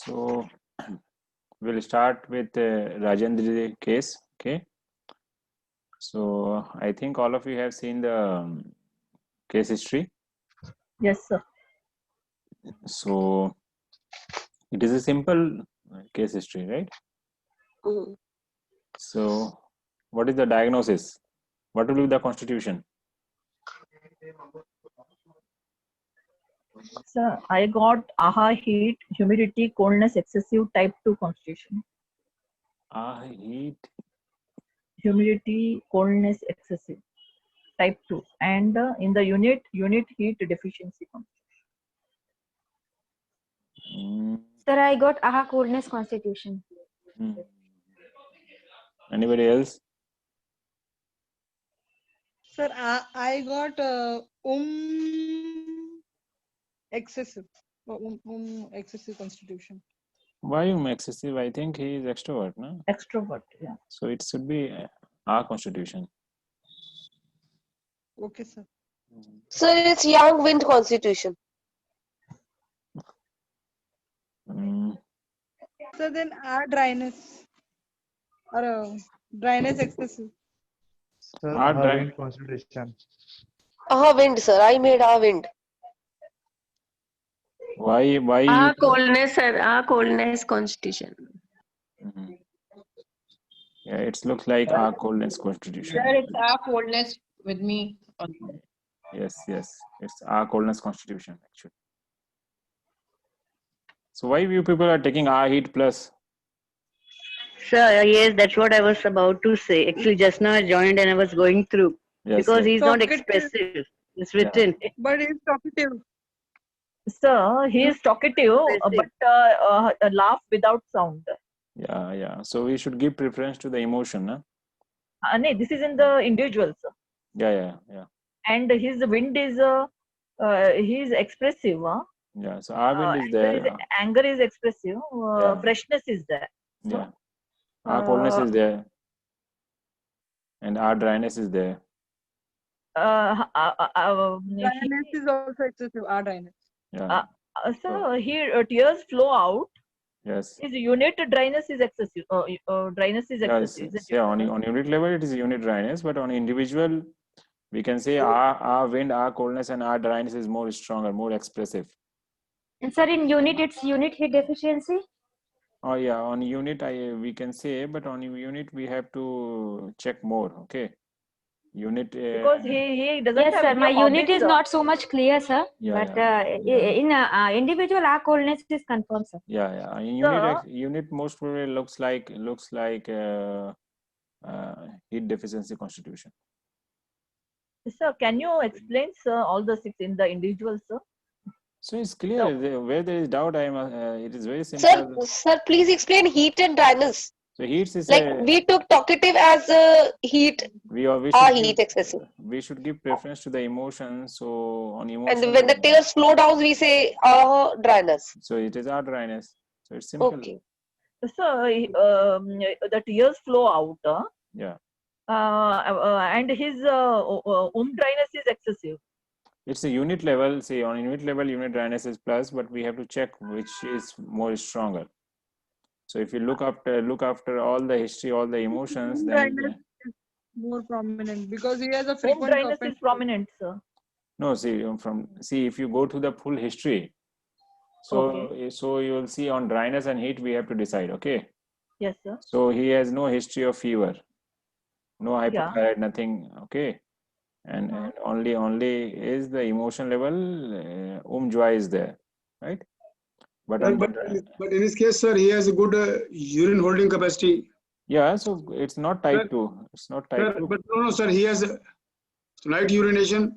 So we'll start with Rajendra case. Okay. So I think all of you have seen the case history. Yes, sir. So it is a simple case history, right? Mhm. So what is the diagnosis? What will be the constitution? Sir, I got AHA heat, humidity, coldness, excessive type 2 constitution. Heat. Humidity, coldness, excessive type 2. And in the unit heat deficiency constitution. Sir, I got AHA coldness constitution. Anybody else? Sir, I got excessive. Excessive constitution. Why excessive? I think he is extrovert, no? Extrovert, yeah. So it should be our constitution. Okay, sir. Sir, it's young wind constitution. So then our dryness or dryness excessive. Sir, Our dry- wind constitution. Wind, sir. I made wind. Why Our coldness, sir. Our coldness constitution. Mhm. Yeah, it looks like our coldness constitution. Sir, it's our coldness with me also. Yes, it's our coldness constitution actually. So why you people are taking our heat plus? Sir, yes, that's what I was about to say. Actually, just now I joined and I was going through. Yes, because yes. he's not Talkative. expressive. It's written. But it's talkative. Sir, he is talkative, but laugh without sound. Yeah. So we should give preference to the emotion, no? No, this is in the individual, sir. Yeah. And his wind is he is expressive. Yeah. So our wind is there. Anger is expressive. Yeah. Freshness is there. Yeah. Our coldness is there. And our dryness is there. Dryness is also excessive. Our dryness. Yeah. So here tears flow out. Yes. His unit dryness is excessive. Dryness is excessive. On unit level it is unit dryness, but on individual we can say our wind, our coldness, and our dryness is more stronger, more expressive. And sir, in unit, it's unit heat deficiency. Oh yeah, on unit we can say, but on unit we have to check more. Okay, unit. Because he doesn't Yes, have sir. any My unit hobbies, is sir. not so much clear, sir. Yeah, But yeah. in individual, our coldness is confirmed, sir. Yeah. In So- unit most probably looks like heat deficiency constitution. Sir, can you explain, sir, all the 6 in the individual, sir? So it's clear. Where there is doubt, it is very simple. Sir, please explain heat and dryness. So heat is Like we took talkative as heat. we Heat excessive. We should give preference to the emotion. So on And emotion. when the tears flow down, we say dryness. So it is our dryness. So it's simple. Okay. So the tears flow out. Yeah. And his dryness is excessive. It's a unit level. See, on unit level, unit dryness is plus, but we have to check which is more stronger. So if you look after all the history, all the emotions, then Dryness is more prominent because he has a Home frequent dryness open- is prominent, sir. no. See if you go to the full history, so you will see on dryness and heat we have to decide. Okay. Yes, sir. So he has no history of fever, no hypothyroid, nothing. Okay. And only is the emotion level joy is there, right? But in this case, sir, he has a good urine holding capacity. yeah, so it's not type 2. It's not type 2. But no, sir, he has light urination.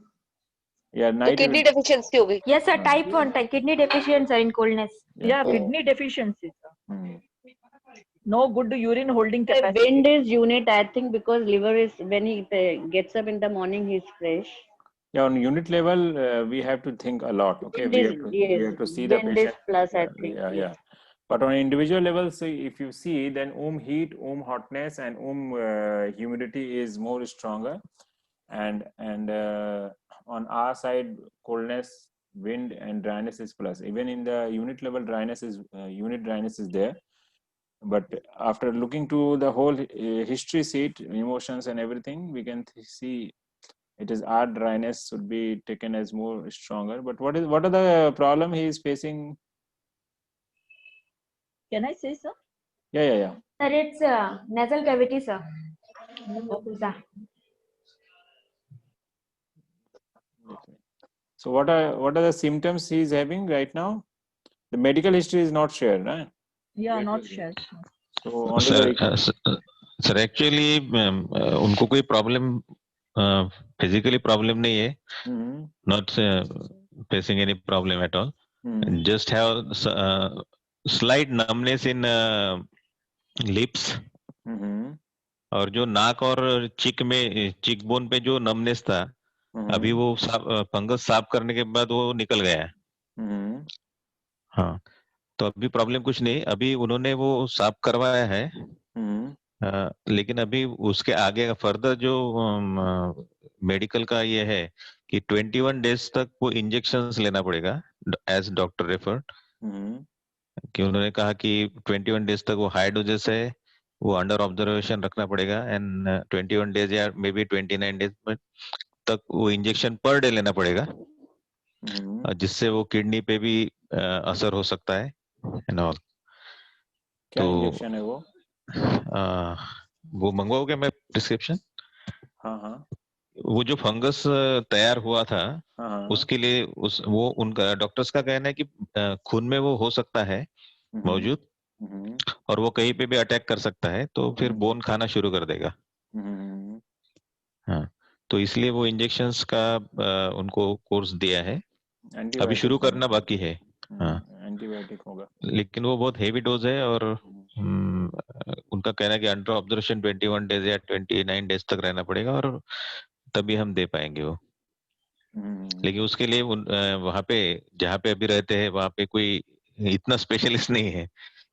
Yeah, So night. kidney deficiency hogi. Yes, sir. Type 1, kidney deficiency, sir, in coldness. Yeah, kidney deficiency, sir. Hmm. No good urine holding The capacity. wind is unit, I think, because liver is, when he gets up in the morning, he's fresh. Yeah, on unit level, we have to think a lot. Okay, we have to see the wind is patient. plus, I think. Yeah. But on individual level, so if you see, then heat, hotness, and humidity is more stronger, and on our side, coldness, wind and dryness is plus. Even in the unit level, dryness is there. But after looking to the whole history sheet, emotions and everything, we can see it is R dryness should be taken as more stronger. But what are the problem he is facing? Can I say, sir? Yeah. Sir, it's nasal cavity, sir. Mucosa. So what are the symptoms he is having right now? The medical history is not shared, right? Yeah, not sure. So only sir the sir actually उनको कोई problem physically problem नहीं है, not facing any problem at all, just have slight numbness in lips, और जो नाक और चिक bone पे जो नमनेस था, अभी वो फंगस साफ करने के बाद वो निकल गया है। हाँ, तो अभी प्रॉब्लम कुछ नहीं, अभी उन्होंने वो साफ करवाया है, लेकिन अभी उसके आगे फर्दर जो मेडिकल का ये है कि 21 डेज तक वो इंजेक्शंस लेना पड़ेगा एज डॉक्टर रेफर्ड, कि उन्होंने कहा कि 21 डेज तक वो हाई डोजेस है, वो अंडर ऑब्जर्वेशन रखना पड़ेगा, एंड 21 डेज या मे बी 29 डेज तक वो इंजेक्शन पर डे लेना पड़ेगा, जिससे वो किडनी पे भी असर हो सकता है एंड ऑल। क्या तो इंजेक्शन है वो मंगवाओगे मैं प्रिस्क्रिप्शन? हाँ। वो जो फंगस तैयार हुआ था, उसके लिए वो उनका डॉक्टर्स का कहना है कि खून में वो हो सकता है मौजूद, और वो कहीं पे भी अटैक कर सकता है, तो फिर बोन खाना शुरू कर देगा। हाँ, तो इसलिए वो इंजेक्शंस का उनको कोर्स दिया है, अभी शुरू करना बाकी है। हाँ, एंटीबायोटिक होगा, लेकिन वो बहुत हेवी डोज है, और उनका कहना है कि अंडर ऑब्जर्वेशन 21 डेज या 29 डेज तक रहना पड़ेगा, और तभी हम दे पाएंगे वो। लेकिन उसके लिए वहां पे जहाँ पे अभी रहते हैं, वहां पे कोई इतना स्पेशलिस्ट नहीं है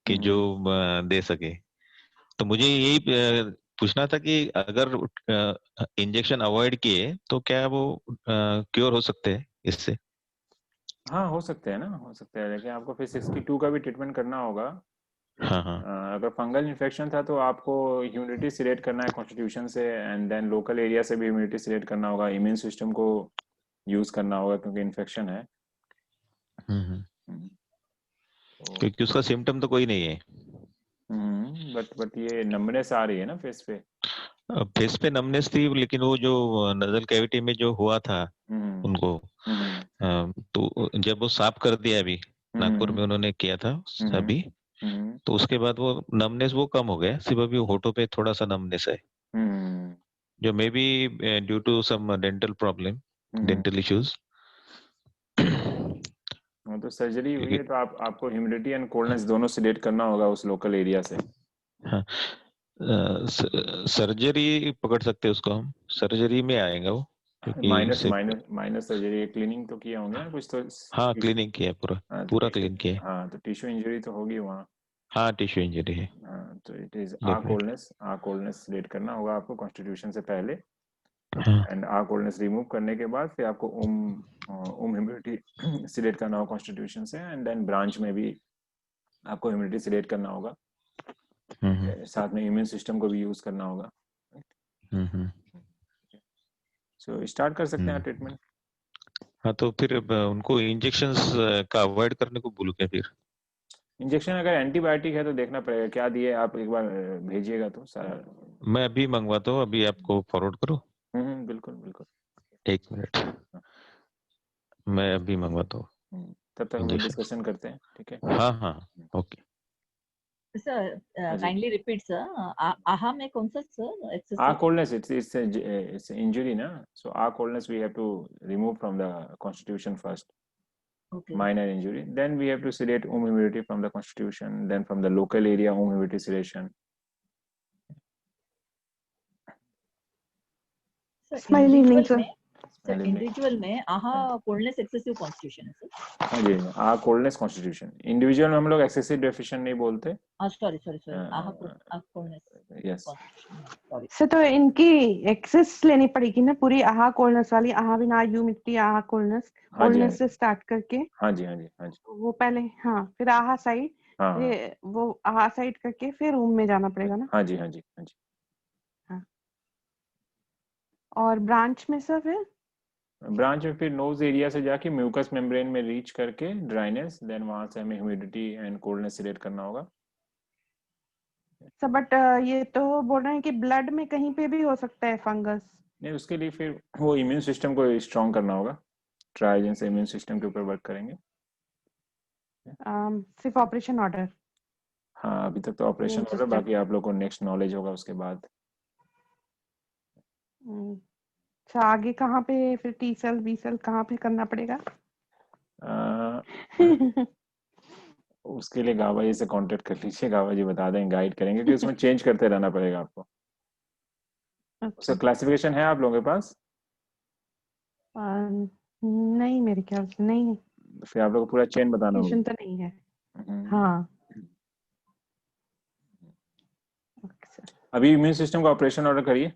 कि जो दे सके। तो मुझे यही पूछना था कि अगर इंजेक्शन अवॉइड किए तो क्या वो क्योर हो सकते हैं इससे? हाँ, हो सकते हैं ना, हो सकते हैं, लेकिन आपको फिर 62 का भी ट्रीटमेंट करना होगा। हाँ। अगर फंगल इन्फेक्शन था तो आपको ह्यूमिडिटी सिलेक्ट करना है कॉन्स्टिट्यूशन से, एंड देन लोकल एरिया से भी ह्यूमिडिटी सिलेक्ट करना होगा, इम्यून सिस्टम को यूज करना होगा क्योंकि इन्फेक्शन है। क्योंकि उसका सिम्टम तो कोई नहीं है। बट ये नमनेस आ रही है ना फेस पे नमनेस थी, लेकिन वो जो नजल कैविटी में जो हुआ था उनको, तो जब वो साफ कर दिया, अभी नागपुर में उन्होंने किया था अभी, तो उसके बाद वो नमनेस वो कम हो गया, सिर्फ अभी होठों पे थोड़ा सा नमनेस है, जो may be due to some dental problem, dental issues. तो सर्जरी हुई है तो आपको ह्यूमिडिटी एंड कोल्डनेस दोनों सिलेक्ट करना होगा उस लोकल एरिया से। हाँ, सर्जरी पकड़ सकते हैं उसको हम, सर्जरी में आएगा वो, माइनस सर्जरी, क्लीनिंग तो किया होंगे ना कुछ तो? हाँ, क्लीनिंग किया, पूरा क्लीन किया। हाँ, तो टिश्यू इंजरी तो होगी वहाँ। हाँ, टिश्यू इंजरी है। हाँ, तो इट इज कोल्डनेस सिलेक्ट करना होगा आपको कॉन्स्टिट्यूशन से पहले, एंड कोल्डनेस रिमूव करने के बाद फिर आपको ह्यूमिडिटी सिलेक्ट करना होगा कॉन्स्टिट्यूशन से, एंड देन ब्रांच में भी आपको ह्यूमिडिटी सिलेक्ट करना होगा, साथ में इम्यून सिस्टम को भी यूज करना होगा। सो स्टार्ट कर सकते हैं ट्रीटमेंट। हाँ, तो फिर उनको इंजेक्शंस का अवॉइड करने को बोलूं क्या? फिर इंजेक्शन अगर एंटीबायोटिक है तो देखना पड़ेगा क्या दिए, आप एक बार भेजिएगा तो सारा। मैं अभी मंगवाता हूँ, अभी आपको फॉरवर्ड करूँ? बिल्कुल। एक मिनट, मैं अभी मंगवाता हूँ। तब तक हम डिस्कशन करते हैं, ठीक है? हाँ, okay sir, kindly repeat sir, आहा में कौन सा sir exercise? Coldness, it's injury ना, so coldness we have to remove from the constitution first. Okay. Minor injury, then we have to sedate humidity from the constitution, then from the local area humidity sedation. Smile evening, sir. Sir individual में आहा coldness excessive constitution है sir. हाँ जी, आ coldness constitution. Individual में हम लोग excessive deficient नहीं बोलते। Sorry आहा कोल्डनेस यस सॉरी सर, तो इनकी एक्सेस लेनी पड़ेगी ना पूरी, आहा कोल्डनेस वाली, आहा विना ह्यूमिडिटी, आहा कोल्डनेस, हाँ जी, कोल्डनेस से स्टार्ट करके। हाँ जी, हाँ जी, हाँ जी, वो पहले, हाँ, फिर आहा साइड, हाँ ये वो आहा साइड करके फिर रूम में जाना पड़ेगा ना। हाँ जी, हाँ जी, हाँ जी। और ब्रांच में सर फिर ब्रांच में फिर नोज एरिया से जाके म्यूकस मेम्ब्रेन में रीच करके ड्राइनेस, देन वहां से हमें ह्यूमिडिटी एंड कोल्डनेस रेट करना होगा। सर बट ये तो बोल रहे हैं कि ब्लड में कहीं पे भी हो सकता है फंगस। नहीं, उसके लिए फिर वो इम्यून सिस्टम को स्ट्रॉन्ग करना होगा। ट्राइजेन से इम्यून सिस्टम के ऊपर वर्क करेंगे। सिर्फ ऑपरेशन ऑर्डर। हाँ, अभी तक तो ऑपरेशन हो रहा है, बाकी आप लोग को नेक्स्ट नॉलेज होगा उसके बाद। अच्छा, आगे कहाँ पे फिर टी सेल बी सेल कहाँ पे करना पड़ेगा? उसके लिए गावा जी से कांटेक्ट कर लीजिए, गावा जी बता देंगे, गाइड करेंगे कि उसमें चेंज करते रहना पड़ेगा आपको। उसका क्लासिफिकेशन है आप लोगों के पास? नहीं, मेरे ख्याल से नहीं है। फिर आप लोग को पूरा चेन बताना होगा। तो नहीं है। हाँ। अभी इम्यून सिस्टम का ऑपरेशन ऑर्डर करिए।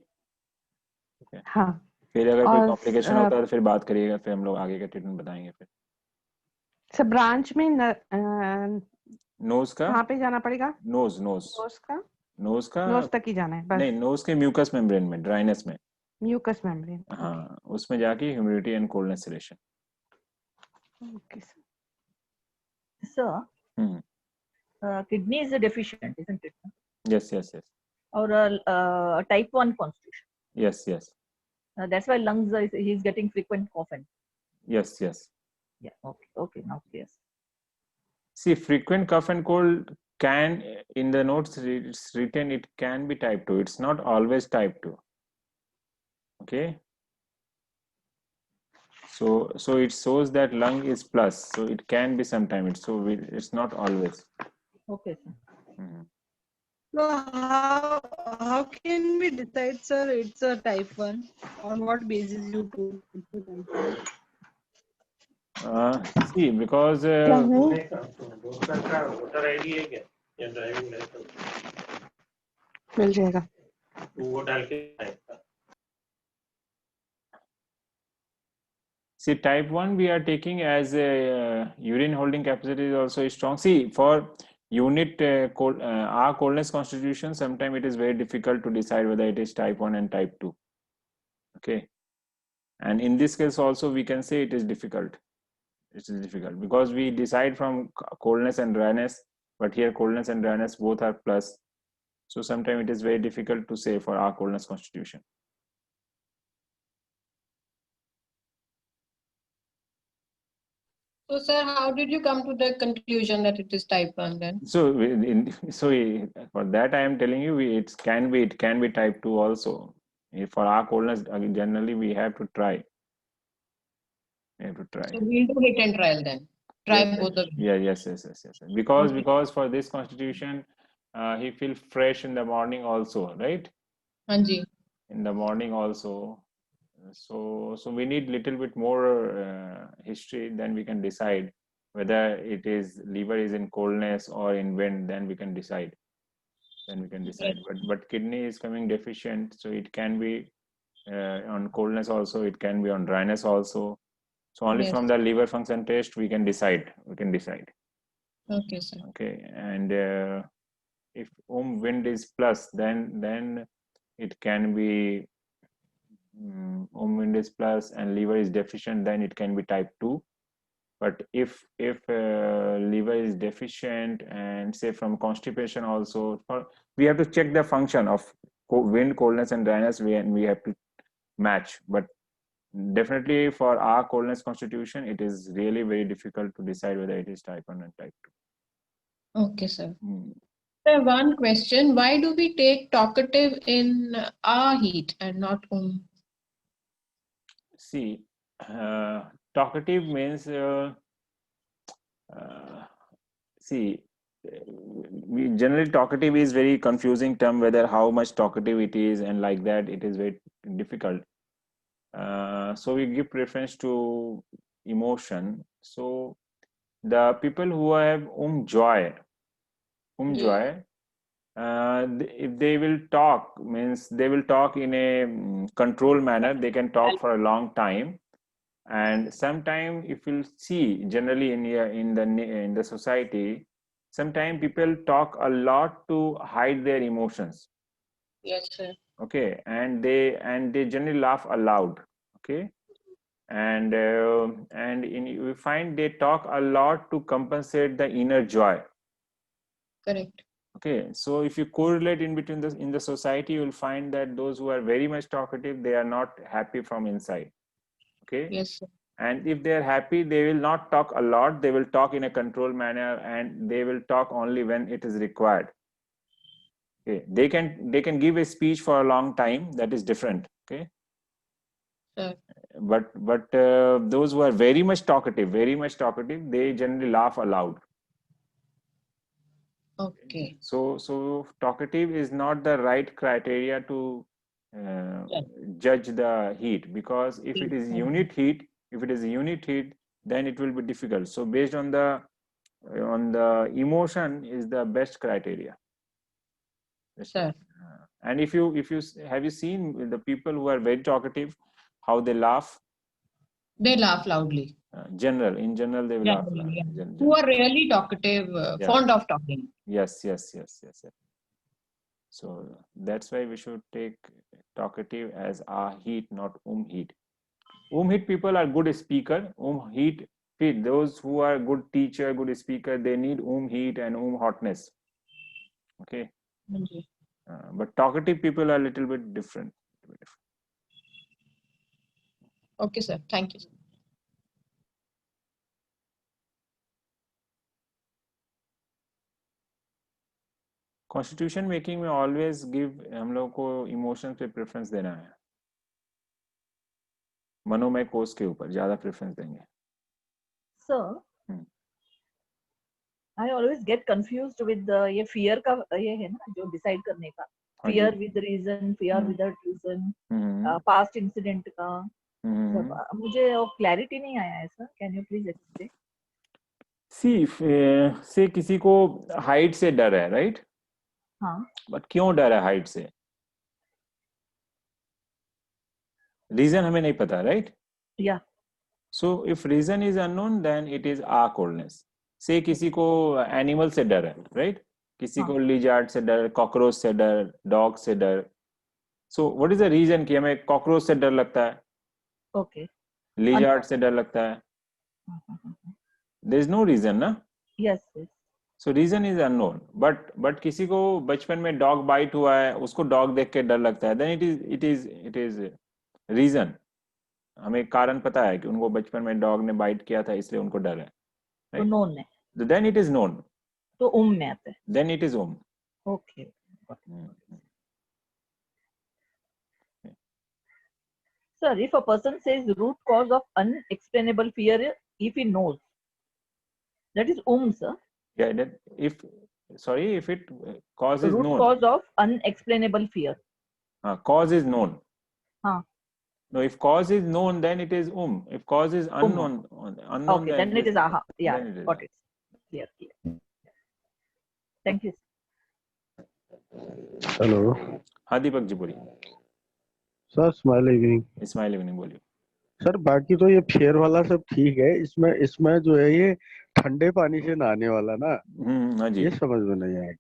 हाँ। फिर अगर कोई कॉम्प्लिकेशन होता है तो फिर बात करिएगा, फिर हम लोग आगे का ट्रीटमेंट बताएंगे। फिर सब ब्रांच में नोज का कहाँ पे जाना पड़ेगा? नोज नोज तक ही जाना है बस? नहीं, नोज के म्यूकस मेम्ब्रेन में, ड्राइनेस में। म्यूकस मेम्ब्रेन, हाँ, उसमें जाके humidity and coldness relation. Okay sir, kidney is deficient, isn't it? Yes. Or type 1 constitution. Yes. That's why lungs he's getting frequent coughing. Yes. Yeah. Okay. Now yes. See, frequent cough and cold can, in the notes it's written, it can be type 2. It's not always type 2. Okay. So it shows that lung is plus. So it can be sometimes. It's not always. Okay, sir. So how can we decide, sir, it's a type 1? On what basis you told it's a type 1? See, because मिल जाएगा। वो डाल के see, type 1 we are taking as a urine holding capacity is also strong. See, for unit our coldness constitution, sometimes it is very difficult to decide whether it is type 1 and type 2. Okay, and in this case also we can say it is difficult. It is difficult because we decide from coldness and dryness, but here coldness and dryness both are plus. So sometimes it is very difficult to say for our coldness constitution. So, sir, how did you come to the conclusion that it is type 1 then? So for that I am telling you, it can be type 2 also. For our coldness, generally we have to try. So we'll do hit and trial then. Try both of them. Yeah, yes. Because for this constitution, he feels fresh in the morning also, right? Anji. In the morning also. So we need little bit more history, then we can decide whether it is liver is in coldness or in wind, then we can decide. But kidney is coming deficient, so it can be on coldness also, it can be on dryness also. So only from the liver function test we can decide. Okay, sir. Okay, and if wind is plus, then it can be wind is plus and liver is deficient, then it can be type 2. But if liver is deficient and say from constipation also, we have to check the function of wind, coldness and dryness, we have to match. But definitely for our coldness constitution, it is really very difficult to decide whether it is type 1 and type 2. Okay, sir. Sir, one question. Why do we take talkative in our heat and not See, talkative means, see, we generally talkative is very confusing term, whether how much talkative it is and like that, it is very difficult. So we give preference to emotion. So the people who have joy, joy, if they will talk, means they will talk in a controlled manner. They can talk for a long time. And sometimes if you'll see generally in the society, sometimes people talk a lot to hide their emotions. Yes, sir. Okay, and they generally laugh aloud. Okay, and we find they talk a lot to compensate the inner joy. Correct. Okay, so if you correlate in between in the society, you will find that those who are very much talkative, they are not happy from inside. Okay. Yes, sir. And if they are happy, they will not talk a lot. They will talk in a controlled manner, and they will talk only when it is required. Okay. They can give a speech for a long time. That is different. Okay. Sir. But those who are very much talkative, they generally laugh aloud. Okay. So talkative is not the right criteria to judge the heat, because if it is unit heat, then it will be difficult. So based on the emotion is the best criteria. Sir. And if you have you seen the people who are very talkative, how they laugh? They laugh loudly. In general, they will laugh. Who are really talkative, fond of talking. Yes. So that's why we should take talkative as heat, not heat. Heat people are good speaker. Heat, those who are good teacher, good speaker, they need heat and hotness. Okay. But talkative people are a little bit different. Okay, sir. Thank you. Constitution making में always give, हम लोग को emotion पे preference देना है, मनोमय कोष के ऊपर ज्यादा प्रेफरेंस देंगे. Sir I always get confused with ये फियर का ये है ना जो डिसाइड करने का, fear with reason, fear without reason, past incident का, मुझे वो क्लैरिटी नहीं आया है sir. Can you please explain? से किसी को हाइट से डर है, राइट? हाँ. बट क्यों डर है हाइट से? रीजन हमें नहीं पता, राइट? या so if reason is unknown then it is a coldness. से किसी को एनिमल से डर है, राइट? किसी को लिजार्ड से डर, कॉकरोच से डर, डॉग से डर. So what is the reason कि हमें कॉकरोच से डर लगता है? ओके. लिजार्ड से डर लगता है? देयर इज नो रीजन ना. Yes. So reason is unknown. But किसी को बचपन में डॉग बाइट हुआ है, उसको डॉग देख के डर लगता है, देन इट इज रीजन. हमें कारण पता है कि उनको बचपन में डॉग ने बाइट किया था, इसलिए उनको डर है. तो नोन है. Then it is known. तो में आता है. Then it is okay. Sir, if a person says root cause of unexplainable fear, if he knows, that is sir. Yeah, that if it cause is root known. Cause of unexplainable fear. Cause is known. No, if cause is known, then it is If cause is unknown, okay, then it is aha. Yeah, got it. Clear. Thank you. Hello. हाँ दीपक जी बोलिए. Sir smile evening बोलिए. Sir बाकी तो ये fair वाला सब ठीक है, इसमें जो है ये ठंडे पानी से नहाने वाला ना, हाँ जी, ये समझ में नहीं आया.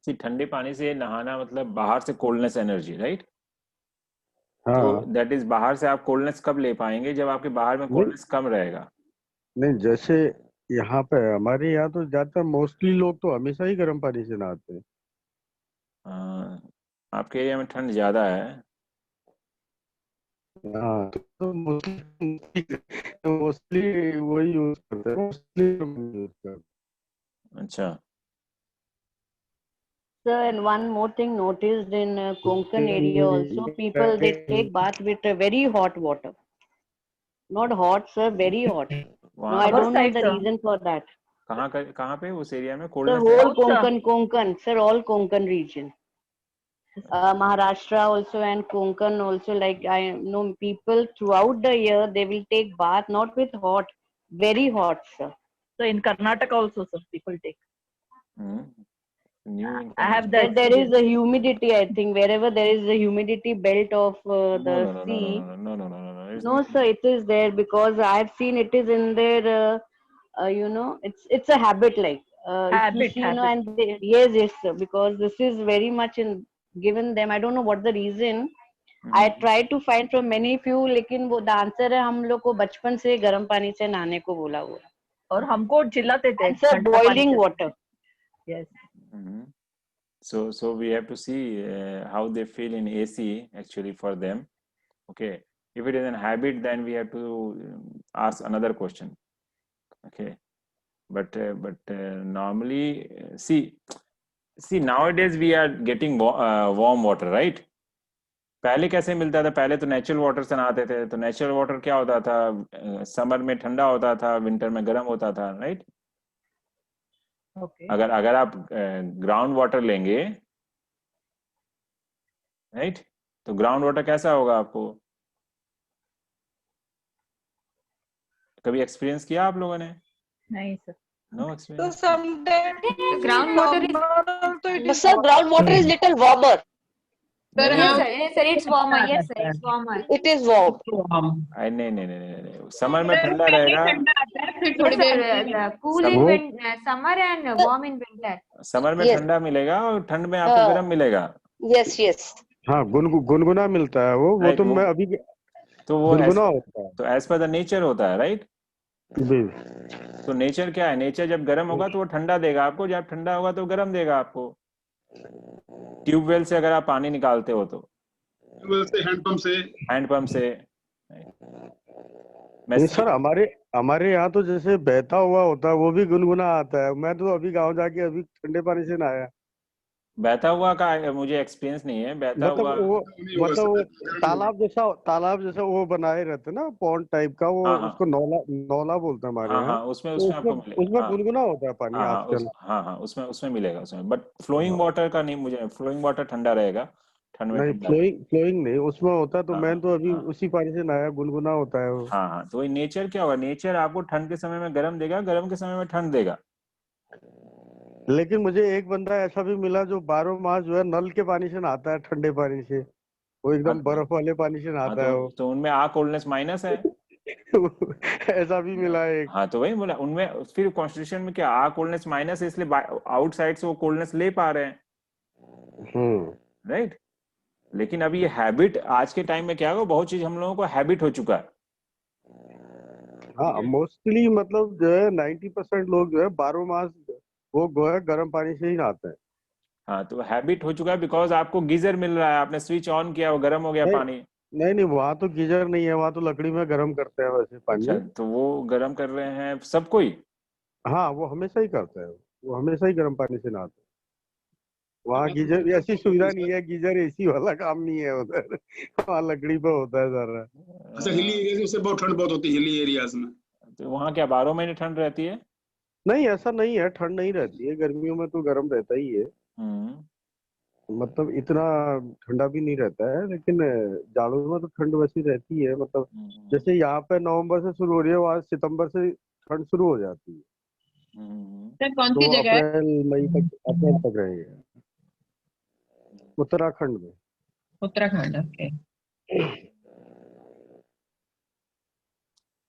ये ठंडे पानी से नहाना मतलब बाहर से कोल्डनेस एनर्जी, राइट? हाँ. तो दैट इज बाहर से आप कोल्डनेस कब ले पाएंगे? जब आपके बाहर में कोल्डनेस कम रहेगा. नहीं, जैसे यहाँ पे हमारे यहाँ तो ज्यादातर मोस्टली लोग तो हमेशा ही गर्म पानी से नहाते हैं. आपके एरिया में ठंड ज्यादा है. हाँ, तो मोस्टली वही यूज करते हैं. अच्छा. Sir, and one more thing noticed in Konkan area also, people they take bath with very hot water. Not hot, sir, very hot. No, I don't know the reason for that. कहाँ पे उस area में Sir, whole Konkan, sir, all Konkan region. Maharashtra also and Konkan also, like I know people throughout the year, they will take bath not with hot, very hot, sir. So in Karnataka also, sir, people take. New I have that. There is a humidity, I think, wherever there is a humidity belt of the sea. No, sir, it is there because I have seen it is in their, you know, it's a habit like. If you see, you know, and they, yes, sir, because this is very much in given them. I don't know what the reason. I tried to find from many few, लेकिन वो the answer है हम लोग को बचपन से गर्म पानी से नहाने को बोला हुआ है. और हमको चिल्लाते थे. Sir, boiling water. Yes. So we have to see how they feel in AC actually for them. Okay. If it is a habit, then we have to ask another question. Okay. But normally, see nowadays we are getting warm water, right? पहले कैसे मिलता था? पहले तो natural water से नहाते थे. तो नेचुरल वाटर क्या होता था? समर में ठंडा होता था, विंटर में गर्म होता था, राइट? Okay. अगर आप ग्राउंड वाटर लेंगे, राइट, तो ग्राउंड वाटर कैसा होगा? आपको कभी एक्सपीरियंस किया आप लोगों ने? नहीं sir. No So experience. sometimes ground water is little warmer. Yes, sir, it's warmer. Yes, sir, it's warmer. It is warm. नहीं. समर में ठंडा रहेगा. Cool in summer and warm in winter. Summer में ठंडा मिलेगा और ठंड में आपको गर्म मिलेगा. Yes. हाँ, गुनगुना मिलता है वो तो मैं अभी तो वो गुनगुना होता है. तो एज पर द नेचर होता है, राइट? तो नेचर क्या है? नेचर जब गर्म होगा तो वो ठंडा देगा आपको, जब ठंडा होगा तो गर्म देगा आपको. ट्यूबवेल से अगर आप पानी निकालते हो तो, ट्यूबवेल से, हैंडपंप से. सर हमारे यहाँ तो जैसे बहता हुआ होता है वो भी गुनगुना आता है. मैं तो अभी गांव जाके अभी ठंडे पानी से नहाया. बहता हुआ का मुझे एक्सपीरियंस नहीं है. बहता हुआ मतलब तालाब जैसा वो बनाए रहते ना, पॉन्ड टाइप का, वो उसको नौला बोलते हैं हमारे यहाँ. उसमें आपको मिलेगा. उसमें गुनगुना होता है पानी आजकल. हाँ, उसमें मिलेगा उसमें. बट फ्लोइंग वाटर का नहीं. मुझे फ्लोइंग वाटर ठंडा रहेगा. ठंड में फ्लोइंग नहीं उसमें होता. तो मैं तो अभी उसी पानी से नहाया. गुनगुना होता है वो. हाँ. तो नेचर क्या होगा? नेचर आपको ठंड के समय में गर्म देगा, गर्म के समय में ठंड देगा. लेकिन मुझे एक बंदा ऐसा भी मिला जो 12 मास जो है नल के पानी से नहाता है, ठंडे पानी से. वो एकदम बर्फ वाले पानी से नहाता है वो. तो उनमें आ कोल्डनेस माइनस है. ऐसा भी मिला एक. हाँ, तो वही बोला. उनमें फिर कॉन्स्टिट्यूशन में क्या आ कोल्डनेस माइनस है, इसलिए आउटसाइड से वो कोल्डनेस ले पा रहे हैं, राइट? लेकिन अभी ये हैबिट आज के टाइम में क्या होगा? बहुत चीज हम लोगों को हैबिट हो चुका है. हाँ, मोस्टली मतलब जो है 90% लोग जो है 12 मास वो गर्म पानी से ही नहाते हैं. हाँ, तो हैबिट हो चुका है. बिकॉज आपको गीजर मिल रहा है, आपने स्विच ऑन किया, वो गर्म हो गया पानी. नहीं, वहाँ तो गीजर नहीं है. वहाँ तो लकड़ी में गर्म करते हैं वैसे पानी. अच्छा, तो वो गर्म कर रहे हैं सब कोई? हाँ, वो हमेशा ही करते हैं. वो हमेशा ही गर्म पानी से नहाते हैं. वहाँ गीजर ऐसी सुविधा नहीं है. गीजर एसी वाला काम नहीं है उधर. वहाँ लकड़ी पे होता है सारा. अच्छा, हिली एरिया से बहुत ठंड बहुत होती है. हिली एरियाज में तो वहाँ क्या 12 महीने ठंड रहती है? नहीं, ऐसा नहीं है. ठंड नहीं रहती है. गर्मियों में तो गर्म रहता ही है. मतलब इतना ठंडा भी नहीं रहता है. लेकिन जाड़ों में तो ठंड वैसी रहती है. मतलब जैसे यहाँ पे नवंबर से शुरू हो रही है, वहाँ सितंबर से ठंड शुरू हो जाती है. कौन सी जगह? अप्रैल तक रहेगा. उत्तराखंड में. उत्तराखंड, ओके.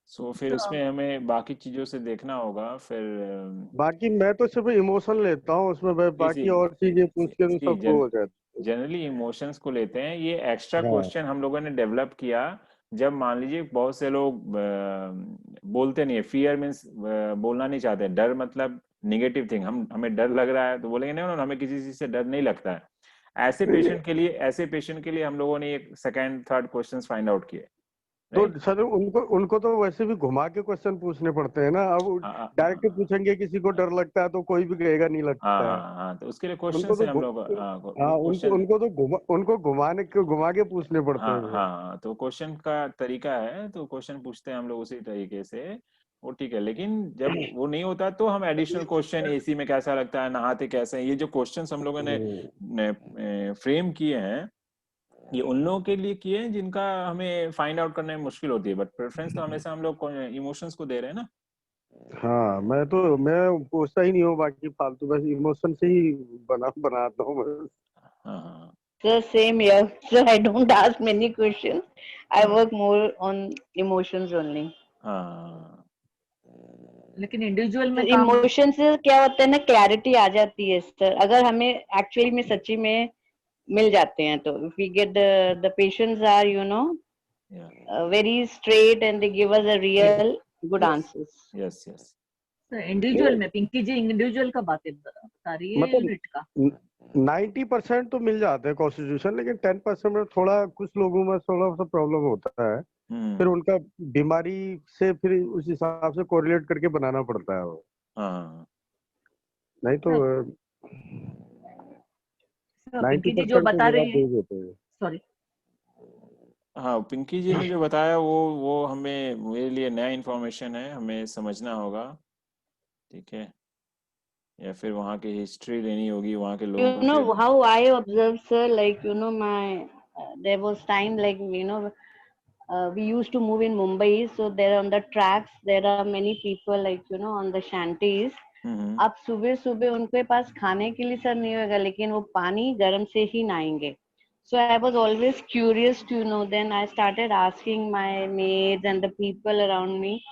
सो फिर उसमें हमें बाकी चीजों से देखना होगा. फिर बाकी मैं तो सिर्फ इमोशन लेता हूँ उसमें. बाकी और चीजें पूछ के तो सब हो जाता है. जनरली इमोशंस को लेते हैं. ये एक्स्ट्रा क्वेश्चन हम लोगों ने डेवलप किया जब मान लीजिए बहुत से लोग बोलते नहीं है. फियर मीन्स बोलना नहीं चाहते. डर मतलब निगेटिव थिंग. हमें डर लग रहा है तो बोलेंगे नहीं, हमें किसी चीज से डर नहीं लगता है. ऐसे पेशेंट के लिए हम लोगों ने एक second third questions find out किए. तो सर उनको तो वैसे भी घुमा के क्वेश्चन पूछने पड़ते हैं ना. अब डायरेक्ट पूछेंगे किसी को डर लगता है तो कोई भी कहेगा नहीं लगता है. हाँ, तो उसके लिए क्वेश्चन से हम लोग उनको घुमा के पूछने पड़ते हैं. हाँ, तो क्वेश्चन का तरीका है. तो क्वेश्चन पूछते हैं हम लोग उसी तरीके से. वो ठीक है, लेकिन जब वो नहीं होता तो हम एडिशनल क्वेश्चन, एसी में कैसा लगता है, नहाते कैसे हैं, ये जो क्वेश्चंस हम लोगों ने फ्रेम किए हैं, ये उन लोगों के लिए किए हैं जिनका हमें फाइंड आउट करने में मुश्किल होती है, बट प्रेफरेंस तो हमेशा हम लोग इमोशंस को दे रहे हैं ना। हाँ, मैं पूछता ही नहीं हूँ बाकी फालतू, बस इमोशन से ही बनाता हूँ मैं। हाँ Sir, same here. So I don't ask many questions. I work more on emotions only. हाँ, लेकिन इंडिविजुअल में इमोशन से क्या होता है ना, क्लैरिटी आ जाती है सर, अगर हमें एक्चुअली में सच्ची में मिल जाते हैं तो we get the patients are very straight and they give us a real good answers. Yes yes. Individual में पिंकी जी इंडिविजुअल का बातें बता रही है, यूनिट का 90% तो मिल जाते हैं कॉन्स्टिट्यूशन, लेकिन 10% में थोड़ा कुछ लोगों में थोड़ा सा प्रॉब्लम होता है, फिर उनका बीमारी से फिर उस हिसाब से कोरिलेट करके बनाना पड़ता है वो। नहीं तो 90% जो बता रही है, देते हैं। सॉरी, हाँ, पिंकी जी ने जो बताया वो हमें, मेरे लिए नया इन्फॉर्मेशन है, हमें समझना होगा, ठीक है, या फिर वहाँ की हिस्ट्री लेनी होगी, वहाँ के लोगों You know how I observe, sir, like, there was time, like, we used to move in Mumbai, so there on the tracks, there are many people, like, on the shanties. अब सुबह सुबह उनके पास खाने के लिए सर नहीं होगा, लेकिन वो पानी गर्म से ही नहाएंगे. So I was always curious to know. Then I started asking my maids and the people around me.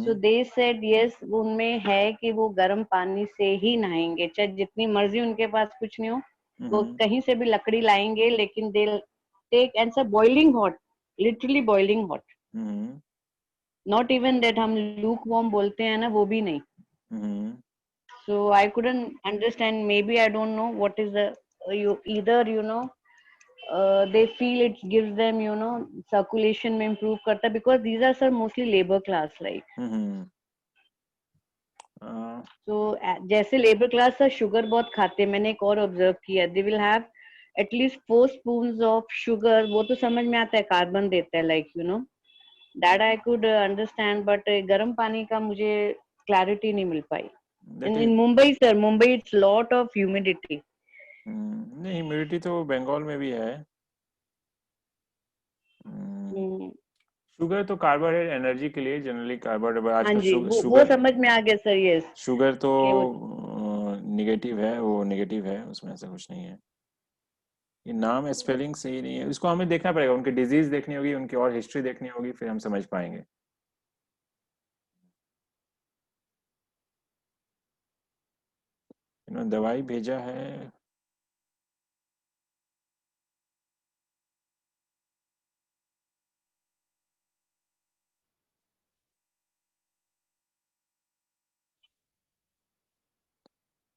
So they said yes, उनमें है कि वो गर्म पानी से ही नहाएंगे, चाहे जितनी मर्जी उनके पास कुछ नहीं हो, वो कहीं से भी लकड़ी लाएंगे, लेकिन they'll take and say boiling hot, literally boiling hot. Not even that हम lukewarm बोलते हैं ना, वो भी नहीं. So I couldn't understand. Maybe I don't know what is the they feel it gives them circulation में improve करता, because these are sir mostly labor class, right? So जैसे labor class सर sugar बहुत खाते हैं, मैंने एक और observe किया, they will have at least 4 spoons of sugar. वो तो समझ में आता है, कार्बन देता है, like that I could understand, but गर्म पानी का मुझे clarity नहीं मिल पाई. In Mumbai, sir, Mumbai it's lot of humidity. नहीं, ह्यूमिडिटी तो बंगाल में भी है. शुगर तो कार्बोहाइड्रेट एनर्जी के लिए जनरली कार्बोहाइड्रेट, आजकल शुगर वो समझ में आ गया सर. यस, शुगर तो निगेटिव है, वो निगेटिव है, उसमें ऐसा कुछ नहीं है. ये नाम स्पेलिंग सही नहीं है, इसको हमें देखना पड़ेगा, उनकी डिजीज देखनी होगी, उनकी और हिस्ट्री देखनी होगी, फिर हम समझ पाएंगे. दवाई भेजा है.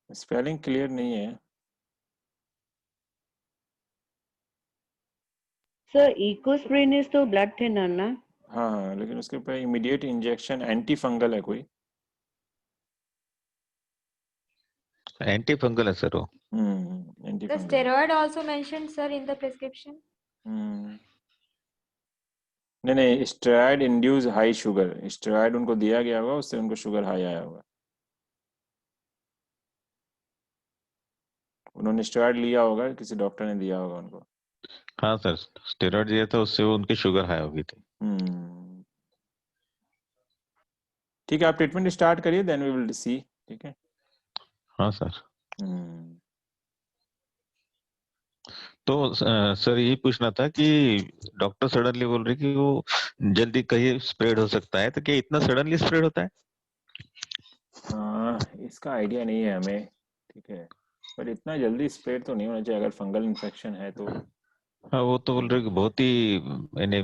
स्पेलिंग क्लियर नहीं है सर. इकोस्प्रिन इज तो ब्लड थिनर ना? हाँ, लेकिन उसके ऊपर इमीडिएट इंजेक्शन एंटी फंगल है कोई. एंटी फंगल है सर वो. Anti The fungal. steroid also mentioned, sir, in the prescription. नहीं, steroid induce high sugar, steroid उनको दिया गया होगा, उससे उनको शुगर हाई आया होगा. उन्होंने स्टेरॉइड लिया होगा, किसी डॉक्टर ने दिया होगा उनको. हाँ सर, स्टेरॉइड दिया था, उससे उनकी शुगर हाई हो गई थी. ठीक है, आप ट्रीटमेंट स्टार्ट करिए, देन वी विल सी. ठीक है. हाँ सर. तो सर यही पूछना था कि डॉक्टर सडनली बोल रहे कि वो जल्दी कहीं स्प्रेड हो सकता है, तो क्या इतना सडनली स्प्रेड होता है? इसका आइडिया नहीं है हमें, ठीक है, पर इतना जल्दी स्प्रेड तो नहीं होना चाहिए अगर फंगल इन्फेक्शन है तो. हाँ, वो तो बोल रहे कि बहुत ही यानी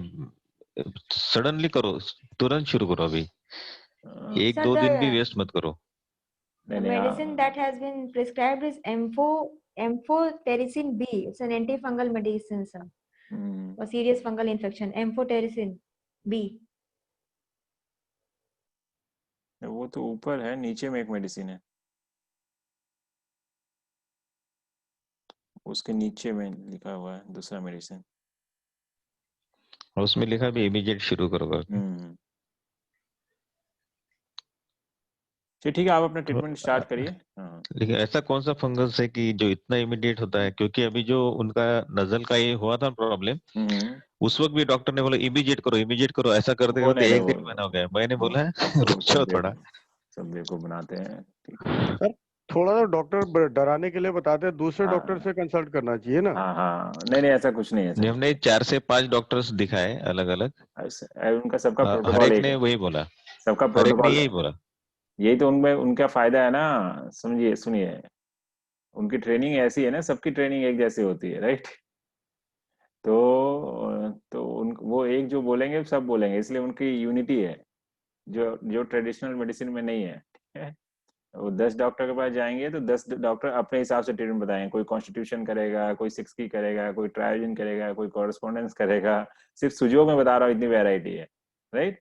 सडनली करो, तुरंत शुरू करो, अभी 1-2 दिन भी वेस्ट मत करो. The medicine that has been prescribed is amphotericin B. It's an antifungal medicine, sir, for serious fungal infection. Amphotericin B. वो तो ऊपर है, नीचे में एक मेडिसिन है, उसके नीचे में लिखा हुआ है दूसरा मेडिसिन. उसमें लिखा भी इमीडिएट शुरू करो. ठीक है, आप अपना ट्रीटमेंट स्टार्ट करिए। हाँ। लेकिन ऐसा कौन सा फंगस है कि जो इतना इमीडिएट होता है? क्योंकि अभी जो उनका नजल का ये हुआ था प्रॉब्लम, उस वक्त भी डॉक्टर ने बोला इमीडिएट करो, ऐसा करते वो करते नहीं, एक दिन बना हो गया। मैंने बोला रुक जाओ थोड़ा। सब देखो बनाते हैं, ठीक है सर थोड़ा सा डॉक्टर डराने के लिए बताते हैं, दूसरे हाँ। डॉक्टर से कंसल्ट करना चाहिए ना। हाँ हाँ, नहीं नहीं ऐसा कुछ नहीं है सर। हमने 4 से 5 डॉक्टर्स दिखाए अलग अलग, उनका सबका हर प्रोटोकॉल एक एक ने है, वही बोला, सबका हर एक ने प्रोटोकॉल। यही बोला। यही तो उनमें उनका फायदा है ना, समझिए सुनिए, उनकी ट्रेनिंग ऐसी है ना, सबकी ट्रेनिंग एक जैसी होती है, राइट। तो वो एक जो बोलेंगे सब बोलेंगे, इसलिए उनकी यूनिटी है, जो जो ट्रेडिशनल मेडिसिन में नहीं है, ठीक है। वो 10 डॉक्टर के पास जाएंगे तो 10 डॉक्टर अपने हिसाब से ट्रीटमेंट बताएंगे। कोई कॉन्स्टिट्यूशन करेगा, कोई 6 की करेगा, कोई ट्रायोजन करेगा, कोई कॉरेस्पॉन्डेंस करेगा। सिर्फ सुजियों में बता रहा हूँ, इतनी वैरायटी है, राइट।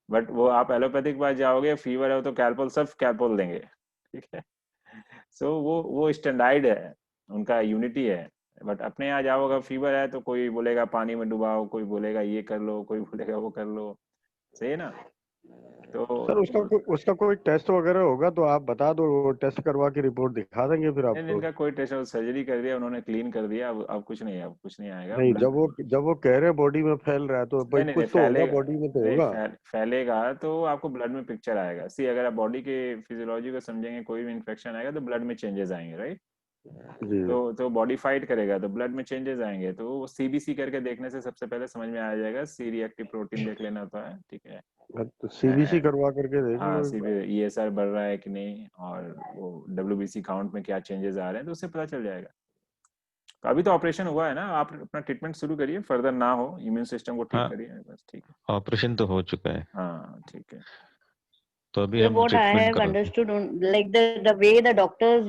बट वो आप एलोपैथिक के पास जाओगे, फीवर है तो कैल्पोल, सब कैल्पोल देंगे, ठीक है। सो वो स्टैंडर्ड है, उनका यूनिटी है। बट अपने यहाँ जाओगे, फीवर है तो कोई बोलेगा पानी में डुबाओ, कोई बोलेगा ये कर लो, कोई बोलेगा वो कर लो, सही है ना। तो सर उसका कोई टेस्ट वगैरह होगा तो आप बता दो, वो टेस्ट करवा के रिपोर्ट दिखा देंगे फिर आपको। इनका कोई टेस्ट, सर्जरी कर दिया उन्होंने, क्लीन कर दिया, अब कुछ नहीं है, अब कुछ नहीं आएगा। नहीं, जब वो कह रहे हैं बॉडी में फैल रहा है तो भाई नहीं कुछ तो होगा, बॉडी में तो होगा। फैलेगा तो आपको ब्लड में पिक्चर आएगा। सी अगर आप बॉडी के फिजियोलॉजी को समझेंगे, कोई भी इन्फेक्शन आएगा तो ब्लड में चेंजेस आएंगे, राइट। तो बॉडी फाइट करेगा तो ब्लड में चेंजेस आएंगे। तो वो सीबीसी करके देखने से सबसे पहले समझ में आ जाएगा, सी रिएक्टिव प्रोटीन देख लेना होता है, ठीक है। तो सीबीसी करवा करके देख हाँ, लो, ईएसआर बढ़ रहा है कि नहीं, और वो डब्ल्यूबीसी काउंट में क्या चेंजेस आ रहे हैं, तो उससे पता चल जाएगा। तो अभी तो ऑपरेशन हुआ है ना, आप अपना ट्रीटमेंट शुरू करिए, फर्दर ना हो, इम्यून सिस्टम को ठीक करिए, बस ठीक है। ऑपरेशन तो हो चुका है। हाँ ठीक है। तो अभी हम what I ट्रीटमेंट have करो। understood like the way the doctors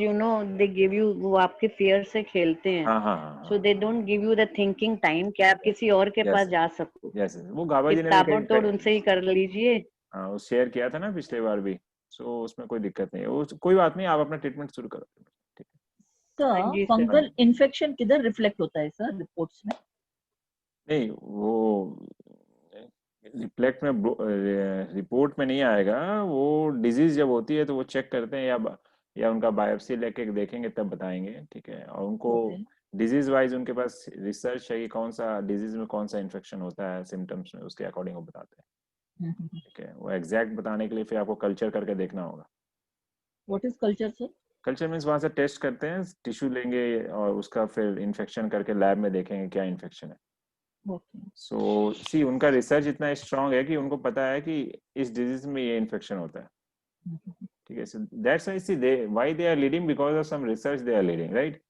they give you, वो आपके fear से खेलते हैं। हाँ। So they don't give you the thinking time कि आप किसी और के पास जा सको। यस, वो गाबा जी ने ताबड़तोड़ उनसे ही कर लीजिए। हाँ, वो शेयर किया था ना पिछले बार भी, सो उसमें कोई दिक्कत नहीं है, वो कोई बात नहीं, आप अपना ट्रीटमेंट शुरू करो, ठीक है। तो फंगल इन्फेक्शन किधर रिफ्लेक्ट होता है सर रिपोर्ट्स में? नहीं, वो रिफ्लेक्ट में रिपोर्ट में नहीं आएगा। वो डिजीज जब होती है तो वो चेक करते हैं, या उनका बायोप्सी लेके देखेंगे तब बताएंगे, ठीक है। और उनको डिजीज वाइज उनके पास रिसर्च है कि कौन सा डिजीज में कौन सा इन्फेक्शन होता है, सिम्टम्स में, उसके अकॉर्डिंग वो बताते हैं, ठीक है। वो एग्जैक्ट बताने के लिए फिर आपको कल्चर करके देखना होगा। What is culture sir? Culture means वहां से टेस्ट करते हैं, टिश्यू लेंगे और उसका फिर इन्फेक्शन करके लैब में देखेंगे क्या इन्फेक्शन है। सो सी उनका रिसर्च इतना स्ट्रांग है कि उनको पता है कि इस डिजीज में ये इन्फेक्शन होता है, ठीक है। So that's why see they why they are leading, because of some research they are leading, right.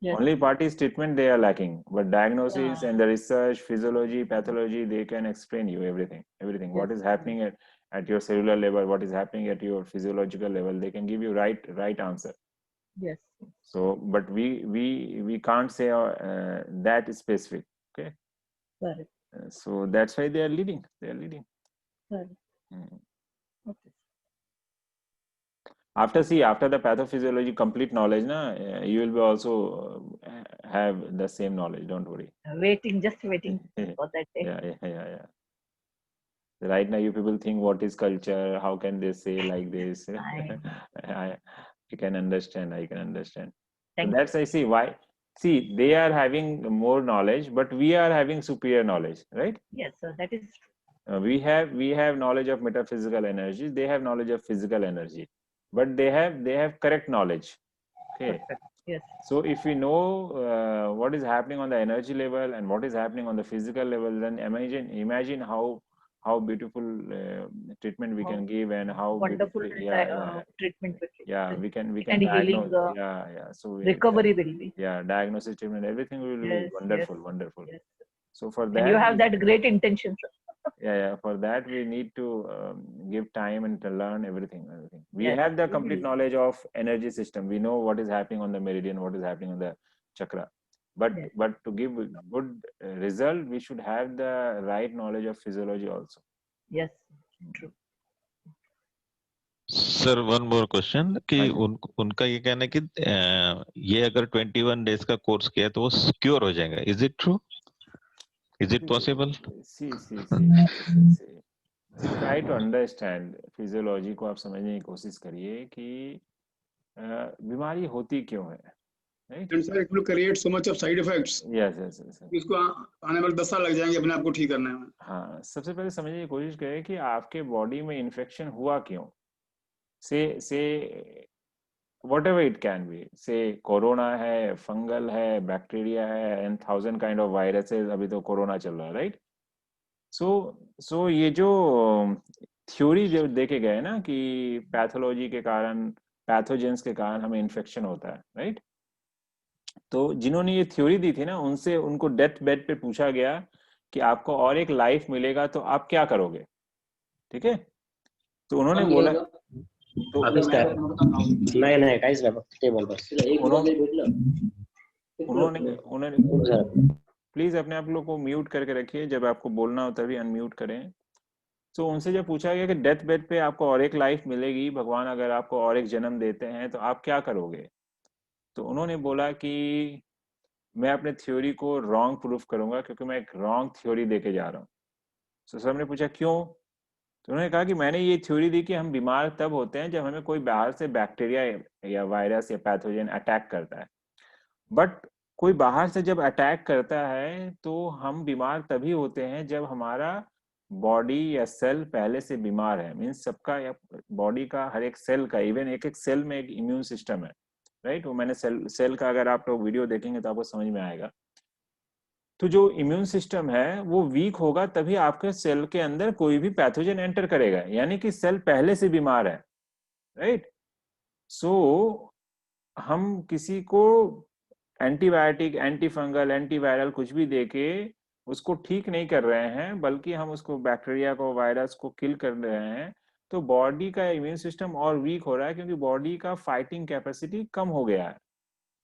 Only part is treatment they are lacking, but diagnosis and the research, physiology, pathology, they can explain you everything. What is happening at your cellular level, what is happening at your physiological level, they can give you right answer. Yes. So but we can't say that specific, okay. Correct. So that's why they are leading. Correct. Okay. After the pathophysiology complete knowledge you will be also have the same knowledge, don't worry. Just waiting for that day. Yeah. Right now you people think what is culture, how can they say like this. I can understand. So that's I see why. See, they are having more knowledge, but we are having superior knowledge, right? Yes, sir, that is true. We have knowledge of metaphysical energy, they have knowledge of physical energy, but they have correct knowledge, okay. Perfect. Yes. So if we know what is happening on the energy level and what is happening on the physical level, then imagine how beautiful treatment we can give, and how wonderful treatment we can and healing, so recovery will be, diagnosis, treatment, everything will be wonderful. Yes. So for that, and you have that great intention, sir. For that we need to give time and to learn everything. We have the complete knowledge of energy system. We know what is happening on the meridian, what is happening on the chakra, but to give good result, we should have the right knowledge of physiology also. Yes, true. Sir one more question कि उनका ये कहना है कि ये अगर 21 days का course किया तो वो क्योर हो जाएगा, is it true? Is it possible? See. Try to understand physiology को, आप समझने की कोशिश करिए कि बीमारी होती क्यों है, right? And sir, it will create so much of side effects. Yes yes yes. इसको आने वाले 10 साल लग जाएंगे अपने आप को ठीक करने में। हाँ, सबसे पहले समझने की कोशिश करें कि आपके बॉडी में इन्फेक्शन हुआ क्यों। से whatever it can be, से कोरोना है, फंगल है, बैक्टीरिया है, एंड 1000 काइंड ऑफ वायरसेस, अभी तो कोरोना चल रहा है, राइट? सो ये जो थ्योरी जो देखे गए ना कि पैथोलॉजी के कारण, पैथोजेंस के कारण हमें इन्फेक्शन होता है, राइट? तो जिन्होंने ये थ्योरी दी थी ना, उनसे उनको डेथ बेड पे पूछा गया कि आपको और एक लाइफ मिलेगा तो आप क्या करोगे, ठीक है? तो उन्होंने बोला, तो उन्होंने प्लीज अपने आप लोग को म्यूट करके रखिए, जब आपको बोलना हो तभी अनम्यूट करें। तो उनसे जब पूछा गया कि डेथ बेड पे आपको और एक लाइफ मिलेगी, भगवान अगर आपको और एक जन्म देते हैं तो आप क्या करोगे? तो उन्होंने बोला कि मैं अपने थ्योरी को रॉन्ग प्रूफ करूंगा, क्योंकि मैं एक रॉन्ग थ्योरी देके जा रहा हूँ। तो सबने पूछा क्यों? तो उन्होंने कहा कि मैंने ये थ्योरी दी कि हम बीमार तब होते हैं जब हमें कोई बाहर से बैक्टीरिया या वायरस या पैथोजन अटैक करता है। बट कोई बाहर से जब अटैक करता है तो हम बीमार तभी होते हैं जब हमारा बॉडी या सेल पहले से बीमार है। मीन्स सबका या बॉडी का हर एक सेल का, इवन एक एक सेल में एक इम्यून सिस्टम है, राइट? वो मैंने सेल का अगर आप लोग वीडियो देखेंगे तो आपको समझ में आएगा। तो जो इम्यून सिस्टम है वो वीक होगा तभी आपके सेल के अंदर कोई भी पैथोजन एंटर करेगा, यानी कि सेल पहले से बीमार है, राइट? सो हम किसी को एंटीबायोटिक, एंटी फंगल, एंटीवायरल कुछ भी देके उसको ठीक नहीं कर रहे हैं, बल्कि हम उसको बैक्टीरिया को, वायरस को किल कर रहे हैं। तो बॉडी का इम्यून सिस्टम और वीक हो रहा है, क्योंकि बॉडी का फाइटिंग कैपेसिटी कम हो गया है,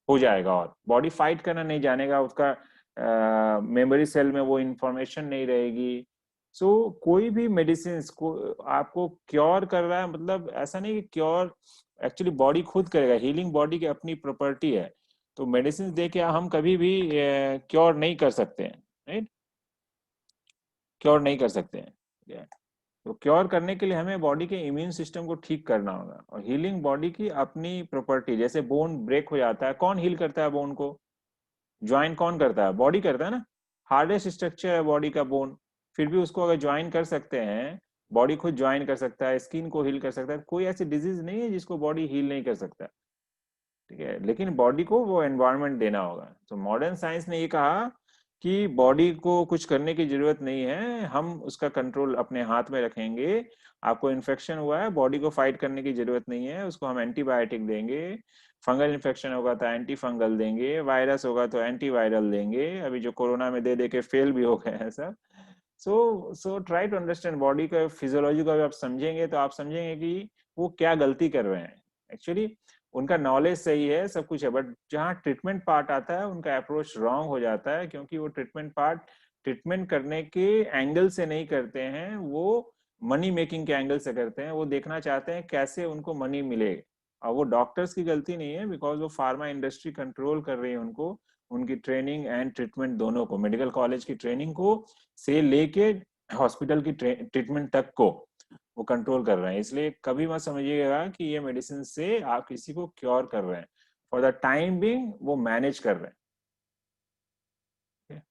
हो जाएगा, और बॉडी फाइट करना नहीं जानेगा, उसका मेमोरी सेल में वो इंफॉर्मेशन नहीं रहेगी। सो कोई भी मेडिसिन को आपको क्योर कर रहा है, मतलब ऐसा नहीं कि क्योर एक्चुअली बॉडी खुद करेगा, हीलिंग बॉडी की अपनी प्रॉपर्टी है। तो मेडिसिन दे के हम कभी भी क्योर नहीं कर सकते हैं, राइट? क्योर नहीं कर सकते हैं। तो क्योर करने के लिए हमें बॉडी के इम्यून सिस्टम को ठीक करना होगा, और हीलिंग बॉडी की अपनी प्रॉपर्टी। जैसे बोन ब्रेक हो जाता है, कौन हील करता है बोन को? ज्वाइन कौन करता है? बॉडी करता है ना। हार्डेस्ट स्ट्रक्चर है बॉडी का बोन, फिर भी उसको अगर ज्वाइन कर सकते हैं, बॉडी खुद ज्वाइन कर सकता है, स्किन को हील कर सकता है। कोई ऐसी डिजीज नहीं है जिसको बॉडी हील नहीं कर सकता, ठीक है? लेकिन बॉडी को वो एनवायरनमेंट देना होगा। तो मॉडर्न साइंस ने ये कहा कि बॉडी को कुछ करने की जरूरत नहीं है, हम उसका कंट्रोल अपने हाथ में रखेंगे। आपको इन्फेक्शन हुआ है, बॉडी को फाइट करने की जरूरत नहीं है, उसको हम एंटीबायोटिक देंगे। फंगल इन्फेक्शन होगा तो एंटी फंगल देंगे, वायरस होगा तो एंटीवायरल देंगे। अभी जो कोरोना में दे दे के फेल भी हो गए हैं सब। So try to understand body का फिजियोलॉजी को। अगर आप समझेंगे तो आप समझेंगे कि वो क्या गलती कर रहे हैं। एक्चुअली उनका नॉलेज सही है, सब कुछ है, बट जहाँ ट्रीटमेंट पार्ट आता है उनका अप्रोच रॉन्ग हो जाता है, क्योंकि वो ट्रीटमेंट पार्ट ट्रीटमेंट करने के एंगल से नहीं करते हैं, वो मनी मेकिंग के एंगल से करते हैं। वो देखना चाहते हैं कैसे उनको मनी मिले, और वो डॉक्टर्स की गलती नहीं है, बिकॉज वो फार्मा इंडस्ट्री कंट्रोल कर रही है उनको, उनकी ट्रेनिंग एंड ट्रीटमेंट दोनों को, मेडिकल कॉलेज की ट्रेनिंग को से लेके हॉस्पिटल की ट्रीटमेंट तक को वो कंट्रोल कर रहे हैं। इसलिए कभी मत समझिएगा कि ये मेडिसिन से आप किसी को क्योर कर रहे हैं। फॉर द टाइम बिंग वो मैनेज कर रहे हैं,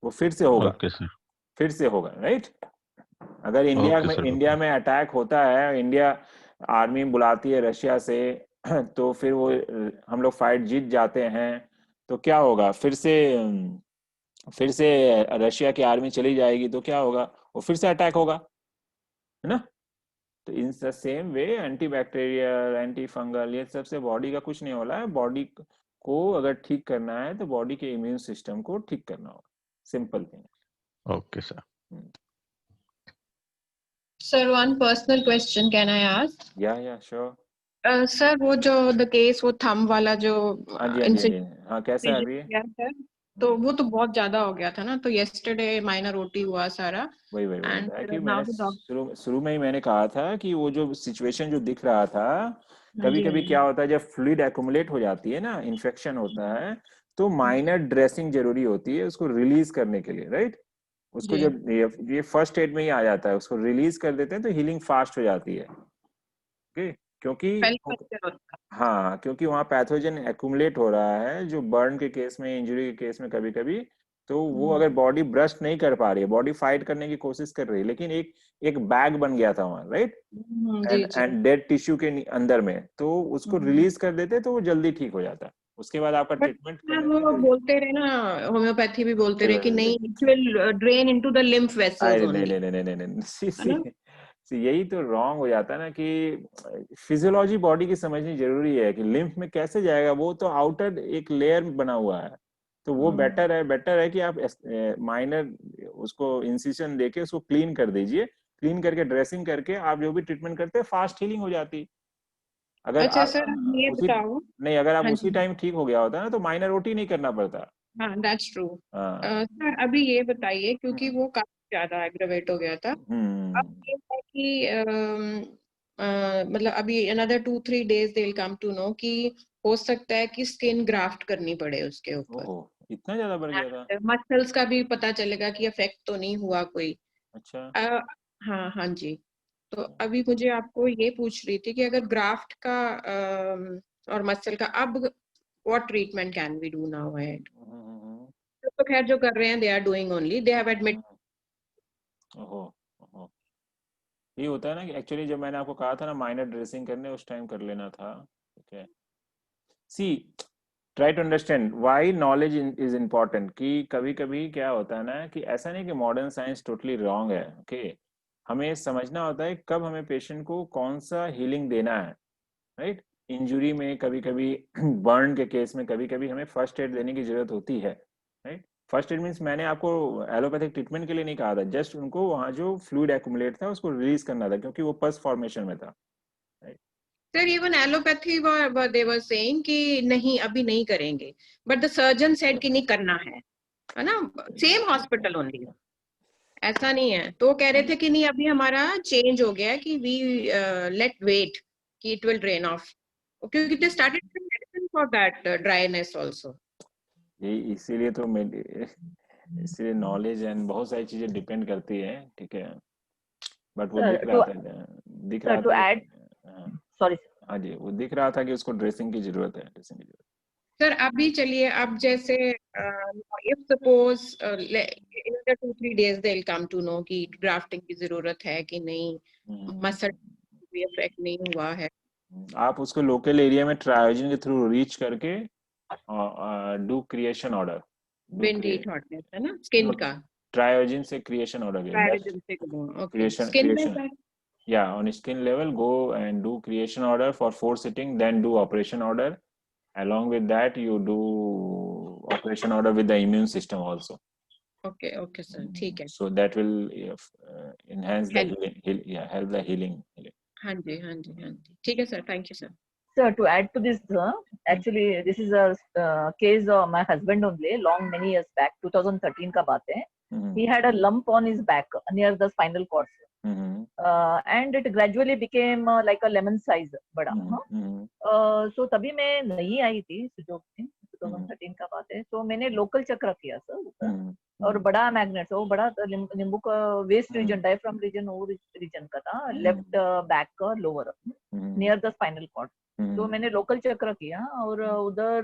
वो फिर से होगा, फिर से होगा, राइट? अगर इंडिया में अटैक होता है, इंडिया आर्मी बुलाती है रशिया से, तो फिर वो हम लोग फाइट जीत जाते हैं, तो क्या होगा? फिर से रशिया की आर्मी चली जाएगी, तो क्या होगा? वो फिर से अटैक होगा, है ना? तो in the same way antibacterial, anti fungal, ये सबसे बॉडी का कुछ नहीं हो रहा है। बॉडी को अगर ठीक करना है तो बॉडी के इम्यून सिस्टम को ठीक करना होगा, simple thing. Okay sir. Sir, one personal question can I ask? Yeah, sure. Sir, वो जो the case वो thumb वाला जो हाँ, कैसा है अभी? सर, तो वो तो बहुत ज्यादा हो गया था ना, तो yesterday minor OT हुआ सारा। वही मैंने शुरू में ही मैंने कहा था कि वो जो सिचुएशन जो दिख रहा था, कभी कभी क्या होता है, जब फ्लूइड एक्युमुलेट हो जाती है ना, इन्फेक्शन होता है, तो माइनर ड्रेसिंग जरूरी होती है उसको रिलीज करने के लिए, राइट? उसको जब ये फर्स्ट एड में ही आ जाता है, उसको रिलीज कर देते हैं तो हीलिंग फास्ट हो जाती है। ओके, क्योंकि हाँ, क्योंकि वहाँ पैथोजन एक्यूमुलेट हो रहा है, जो बर्न के केस में, इंजरी के केस में कभी कभी, तो वो अगर बॉडी ब्रश नहीं कर पा रही है, बॉडी फाइट करने की कोशिश कर रही है, लेकिन एक बैग बन गया था वहाँ, राइट, एंड डेड टिश्यू के अंदर में, तो उसको रिलीज कर देते तो वो जल्दी ठीक हो जाता है। उसके बाद आपका ट्रीटमेंट वो बोलते रहे ना, होम्योपैथी भी बोलते रहे कि नहीं, it will drain into the lymph vessels only. नहीं, यही तो रॉन्ग हो जाता है ना, कि फिजियोलॉजी बॉडी की समझनी जरूरी है कि लिम्फ में कैसे जाएगा, वो तो आउटर एक लेयर बना हुआ है, तो वो बेटर है कि आप माइनर उसको इंसिजन देके उसको क्लीन कर दीजिए, क्लीन करके ड्रेसिंग करके आप जो भी ट्रीटमेंट करते हैं फास्ट हीलिंग हो जाती। अगर अच्छा सर, ये बताओ, नहीं, अगर आप उसी टाइम ठीक हो गया होता ना तो माइनर ओटी नहीं करना पड़ता। हाँ, दैट्स ट्रू। सर अभी ये बताइए, क्योंकि वो काफी ज्यादा एग्रेवेट हो गया था, अब ये है कि मतलब अभी another 2-3 days they'll come to know कि हो सकता है कि स्किन ग्राफ्ट करनी पड़े उसके ऊपर। इतना ज्यादा बढ़ गया था? मसल्स का भी पता चलेगा कि अफेक्ट तो नहीं हुआ कोई। अच्छा। हाँ हाँ जी। तो अभी मुझे आपको ये पूछ रही थी कि अगर ग्राफ्ट का और मसल का, अब what treatment can we do now at? तो खैर जो कर रहे हैं, they are doing only, they have admit. ये होता है ना कि एक्चुअली जब मैंने आपको कहा था ना माइनर ड्रेसिंग करने, उस टाइम कर लेना था। ठीक है, see try to understand why knowledge is important. कि कभी कभी क्या होता है ना, कि ऐसा नहीं कि मॉडर्न साइंस टोटली रॉन्ग है। ओके, हमें समझना होता है कब हमें पेशेंट को कौन सा हीलिंग देना है, राइट। इंजुरी में कभी कभी, बर्न के केस में कभी कभी हमें फर्स्ट एड देने की जरूरत होती है, राइट। फर्स्ट एड मीन्स मैंने आपको एलोपैथिक ट्रीटमेंट के लिए नहीं कहा था, जस्ट उनको वहाँ जो फ्लूइड एक्यूमुलेट था उसको रिलीज करना था, क्योंकि वो पस फॉर्मेशन में था। Sir even allopathy they were saying कि नहीं अभी नहीं करेंगे, बट द सर्जन सेड कि नहीं करना है ना, सेम हॉस्पिटल ओनली, ऐसा नहीं है। तो कह रहे थे कि नहीं अभी हमारा चेंज हो गया है कि वी लेट वेट कि इट विल ड्रेन ऑफ, क्योंकि they started medicine for that dryness also. ये इसीलिए तो इसलिए नॉलेज एंड बहुत सारी चीजें डिपेंड करती है। ठीक है, बट वो दिख रहा था सॉरी हाँ जी, वो दिख रहा था कि उसको ड्रेसिंग की जरूरत है, सर अभी चलिए, अब जैसे if suppose in the 2-3 days they'll come to know कि ग्राफ्टिंग की जरूरत है कि नहीं, मसल भी अफेक्ट नहीं हुआ है, आप उसको लोकल एरिया में ट्रायोजन के थ्रू रीच करके do creation order, wind heat hotness है ना, स्किन का ट्रायोजन से क्रिएशन ऑर्डर, ट्रायोजन से ओके, स्किन में yeah, on skin level go and do creation order for 4 sitting, then do operation order. Along with that you do operation order with the immune system also. Okay, okay sir, ठीक है। So that will enhance the healing, help the healing. हाँ जी हाँ जी हाँ जी, ठीक है sir, thank you sir. Sir, to add to this, actually this is a case of my husband only, long many years back, 2013 का बात है। He had a lump on his back near the spinal cord. And it gradually became like a lemon size बड़ा। So तभी मैं नहीं आई थी सुजोग में, 2013 का बात है। तो मैंने लोकल चक्र किया सर, और बड़ा मैग्नेट, वो बड़ा नींबू का वेस्ट रीजन, डायफ्राम रीजन, वो रीजन का था, लेफ्ट बैक का lower near the spinal cord. तो मैंने लोकल चक्र किया, और उधर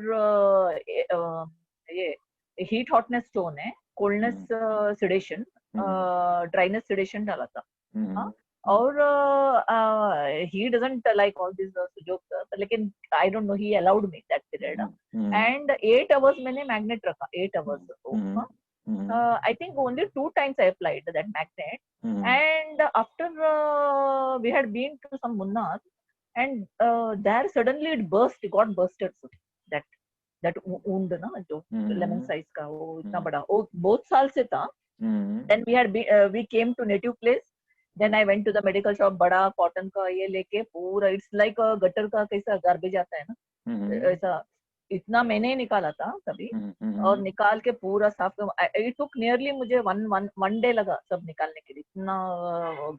ये हीट हॉटनेस स्टोन है, कोल्डनेस सिडेशन, ड्राइनेस सिडेशन डाला था। और he doesn't like all these jokes, लेकिन I don't know, he allowed me that period, and 8 hours मैंने magnet रखा, 8 hours। I think only 2 times I applied that magnet, and after we had been to some Munnar, and there suddenly it got bursted, that wound ना, जो lemon size का, वो इतना बड़ा, वो बहुत साल से था। Then we came to native place. Then I went to the medical shop, बड़ा कॉटन का ये लेके पूरा, इट्स लाइक गटर का कैसा गार्बेज आता है ना, ऐसा इतना मैंने निकाला था तभी, और निकाल के पूरा साफ। इट टुक नियरली मुझे वन डे लगा सब निकालने के लिए, इतना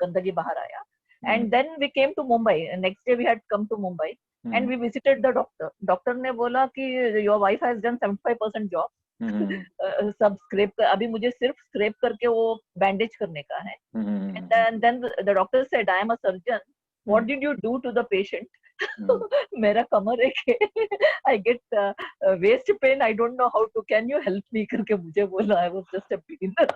गंदगी बाहर आया। And then we came to Mumbai, next day we had come to Mumbai, and we visited the doctor. Doctor ने बोला कि your wife has done 75% job, सब स्क्रैप कर, अभी मुझे सिर्फ स्क्रैप करके वो बैंडेज करने का है. And then the doctor said, I am a surgeon. What did you do to the patient? मेरा कमर एक I get waist pain. I don't know how to. Can you help me? करके मुझे बोला. I was just a beginner.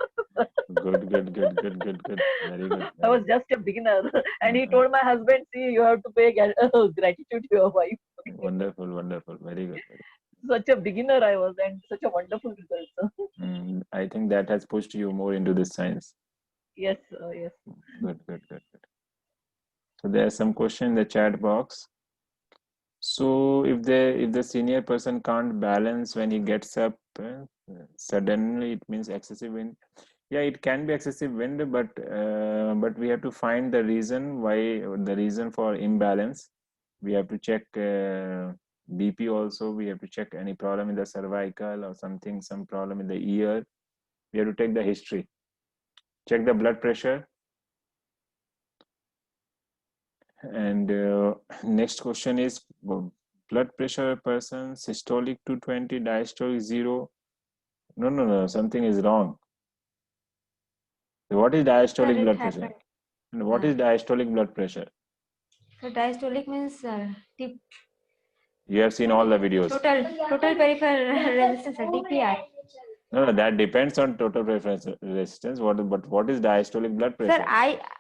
Good. Very good. I was just a beginner, and he told my husband, "See, you have to pay gratitude to your wife." Wonderful. Very good. Such a beginner I was, and such a wonderful result. I think that has pushed you more into this science. Yes, yes. Good. So there are some questions in the chat box. So if the senior person can't balance when he gets up suddenly, it means excessive wind. Yeah, it can be excessive wind, but we have to find the reason why, the reason for imbalance. We have to check BP also. We have to check any problem in the cervical or something, some problem in the ear. We have to take the history. Check the blood pressure. And next question is blood pressure person systolic 220, diastolic 0. No, something is wrong. What is diastolic blood pressure? And what is diastolic blood pressure? So diastolic means you have seen all the videos. Total peripheral resistance, DPR. No, that depends on total peripheral resistance. What is diastolic blood pressure? Sir,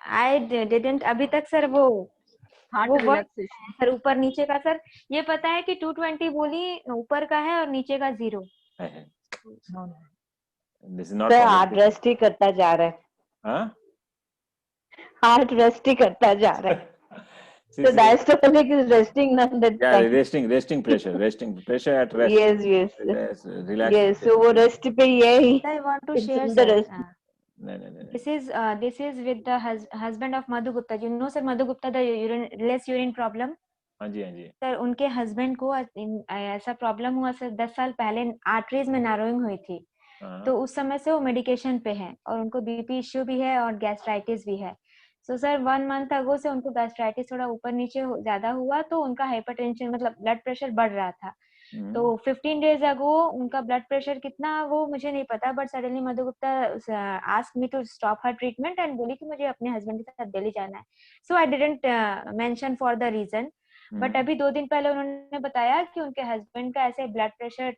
I didn't अभी तक sir वो relaxation. Sir ऊपर नीचे का sir ये पता है कि 220 बोली ऊपर का है और नीचे का 0. This is not. Sir heart rest ही करता जा रहा है. हाँ? हार्ट रेस्ट ही करता जा रहा है. So diastolic is resting, not that. Yeah, resting pressure at rest. Yes. Relax. Yes, so वो rest पे ये. I want to share. No. This is with the husband of Madhu Gupta. You know, sir, Madhu Gupta, the less urine problem. हाँ जी. Sir उनके husband को ऐसा problem हुआ sir 10 साल पहले, आर्टरीज में नारोइंग हुई थी. तो उस समय से वो मेडिकेशन पे है और उनको बीपी इश्यू भी है और गैस्ट्राइटिस भी है. सो सर 1 मंथ अगो से उनको गैस्ट्राइटिस थोड़ा ऊपर नीचे ज्यादा हुआ तो उनका हाइपरटेंशन मतलब ब्लड प्रेशर बढ़ रहा था. तो 15 डेज अगो उनका ब्लड प्रेशर कितना वो मुझे नहीं पता, but suddenly Madhu Gupta asked me to stop her treatment and बोली कि मुझे अपने हस्बैंड के साथ दिल्ली जाना है. So I didn't mention for the reason, but अभी 2 दिन पहले उन्होंने बताया कि उनके हस्बैंड का ऐसे ब्लड प्रेशर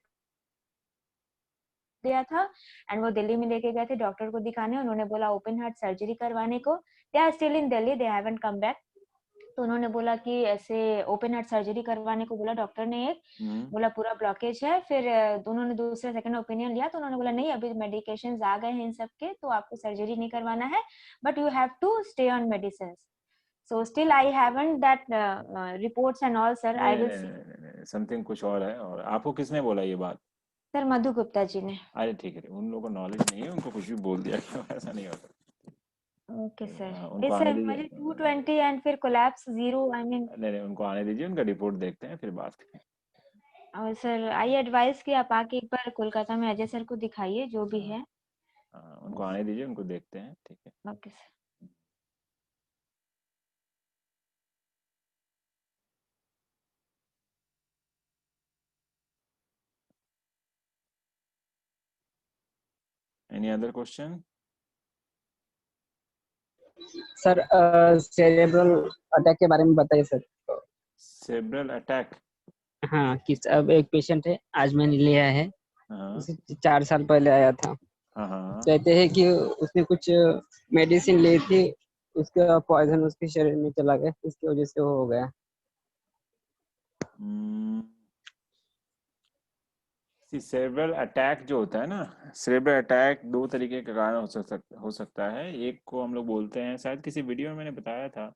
दिया था एंड वो दिल्ली में लेके गए थे डॉक्टर को दिखाने. उन्होंने बोला ओपन हार्ट सर्जरी करवाने को. They are still in Delhi, they haven't come back. तो उन्होंने बोला कि ऐसे ओपन हार्ट सर्जरी करवाने को बोला डॉक्टर ने. एक बोला पूरा ब्लॉकेज है. फिर उन्होंने दूसरा सेकंड ओपिनियन लिया तो उन्होंने बोला नहीं अभी मेडिकेशंस आ गए हैं इन सब के तो आपको सर्जरी नहीं करवाना है, but you have to stay on medicine. So still I haven't that reports and all sir. I will see. Something कुछ और है. और आपको किसने बोला ये बात? सर मधु गुप्ता जी ने. अरे ठीक है, उन लोगों को नॉलेज नहीं है, उनको कुछ भी बोल दिया. ऐसा नहीं होता. Okay sir. सर मुझे 220 एंड फिर कोलैप्स 0. आई मीन नहीं उनको आने दीजिए, उनका रिपोर्ट देखते हैं फिर बात करें. और सर आई एडवाइस कि आप आके एक बार कोलकाता में अजय सर को दिखाइए जो भी है. उनको आने दीजिए, उनको देखते हैं. ठीक है. Okay sir. Any other question? Sir cerebral attack के बारे में बताइए सर. Cerebral attack? हाँ, किस अब एक पेशेंट है आज मैंने लिया है. 4 साल पहले आया था. कहते हैं कि उसने कुछ मेडिसिन ली थी, उसका पॉइजन उसके शरीर में चला गया, इसकी वजह से वो हो गया. सेरेब्रल अटैक जो होता है ना, सेरेब्रल अटैक 2 तरीके के कारण हो सकता है. एक को हम लोग बोलते हैं, शायद किसी वीडियो में मैंने बताया था,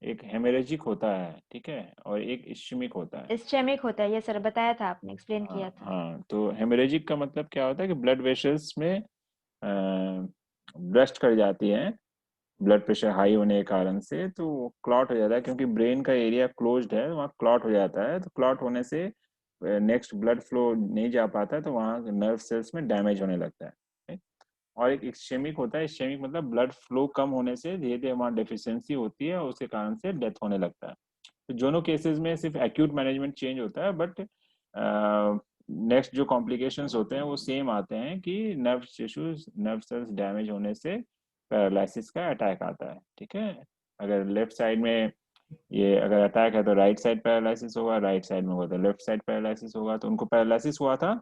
एक हेमरेजिक होता है, ठीक है, और एक इस्चेमिक होता है. इस्चेमिक होता है, ये सर बताया था आपने, एक्सप्लेन किया था. हाँ, तो हेमरेजिक का मतलब क्या होता है कि ब्लड वेसल्स में ब्रस्ट कर जाती है ब्लड प्रेशर हाई होने के कारण से, तो क्लॉट हो जाता है क्योंकि ब्रेन का एरिया क्लोज्ड है, वहाँ क्लॉट हो जाता है. तो क्लॉट होने से नेक्स्ट ब्लड फ्लो नहीं जा पाता है, तो वहाँ नर्व सेल्स में डैमेज होने लगता है. और एक इस्चेमिक होता है. इस्चेमिक मतलब ब्लड फ्लो कम होने से धीरे धीरे वहाँ डेफिशिएंसी होती है और उसके कारण से डेथ होने लगता है. तो दोनों केसेस में सिर्फ एक्यूट मैनेजमेंट चेंज होता है, बट नेक्स्ट जो कॉम्प्लिकेशंस होते हैं वो सेम आते हैं कि nerve tissues nerve cells damage होने से पैरालिसिस का अटैक आता है। ठीक है, अगर लेफ्ट साइड में ये अगर अटैक है तो राइट साइड पैरालिसिस होगा, राइट साइड में होगा तो लेफ्ट साइड पैरालिसिस होगा। तो उनको पैरालिसिस हुआ था?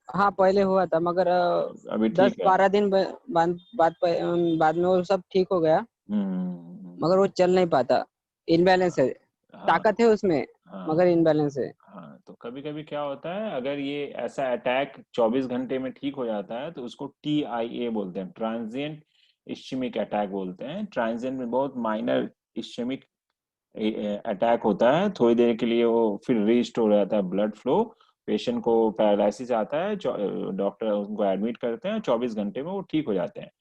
हाँ पहले हुआ था, मगर अभी 10-12 दिन बाद में वो सब ठीक हो गया, मगर वो चल नहीं पाता, इनबैलेंस है। ताकत है उसमें, मगर इनबैलेंस है। हाँ, तो कभी कभी क्या होता है, अगर ये ऐसा अटैक 24 घंटे में ठीक हो जाता है तो उसको TIA बोलते हैं, ट्रांजिएंट इश्चेमिक अटैक बोलते हैं। ट्रांजिएंट में बहुत माइनर इश्चेमिक अटैक होता है, थोड़ी देर के लिए वो फिर रीस्टोर हो जाता है ब्लड फ्लो, पेशेंट को पैरालिसिस आता है, डॉक्टर उनको एडमिट करते हैं, 24 घंटे में वो ठीक हो जाते हैं।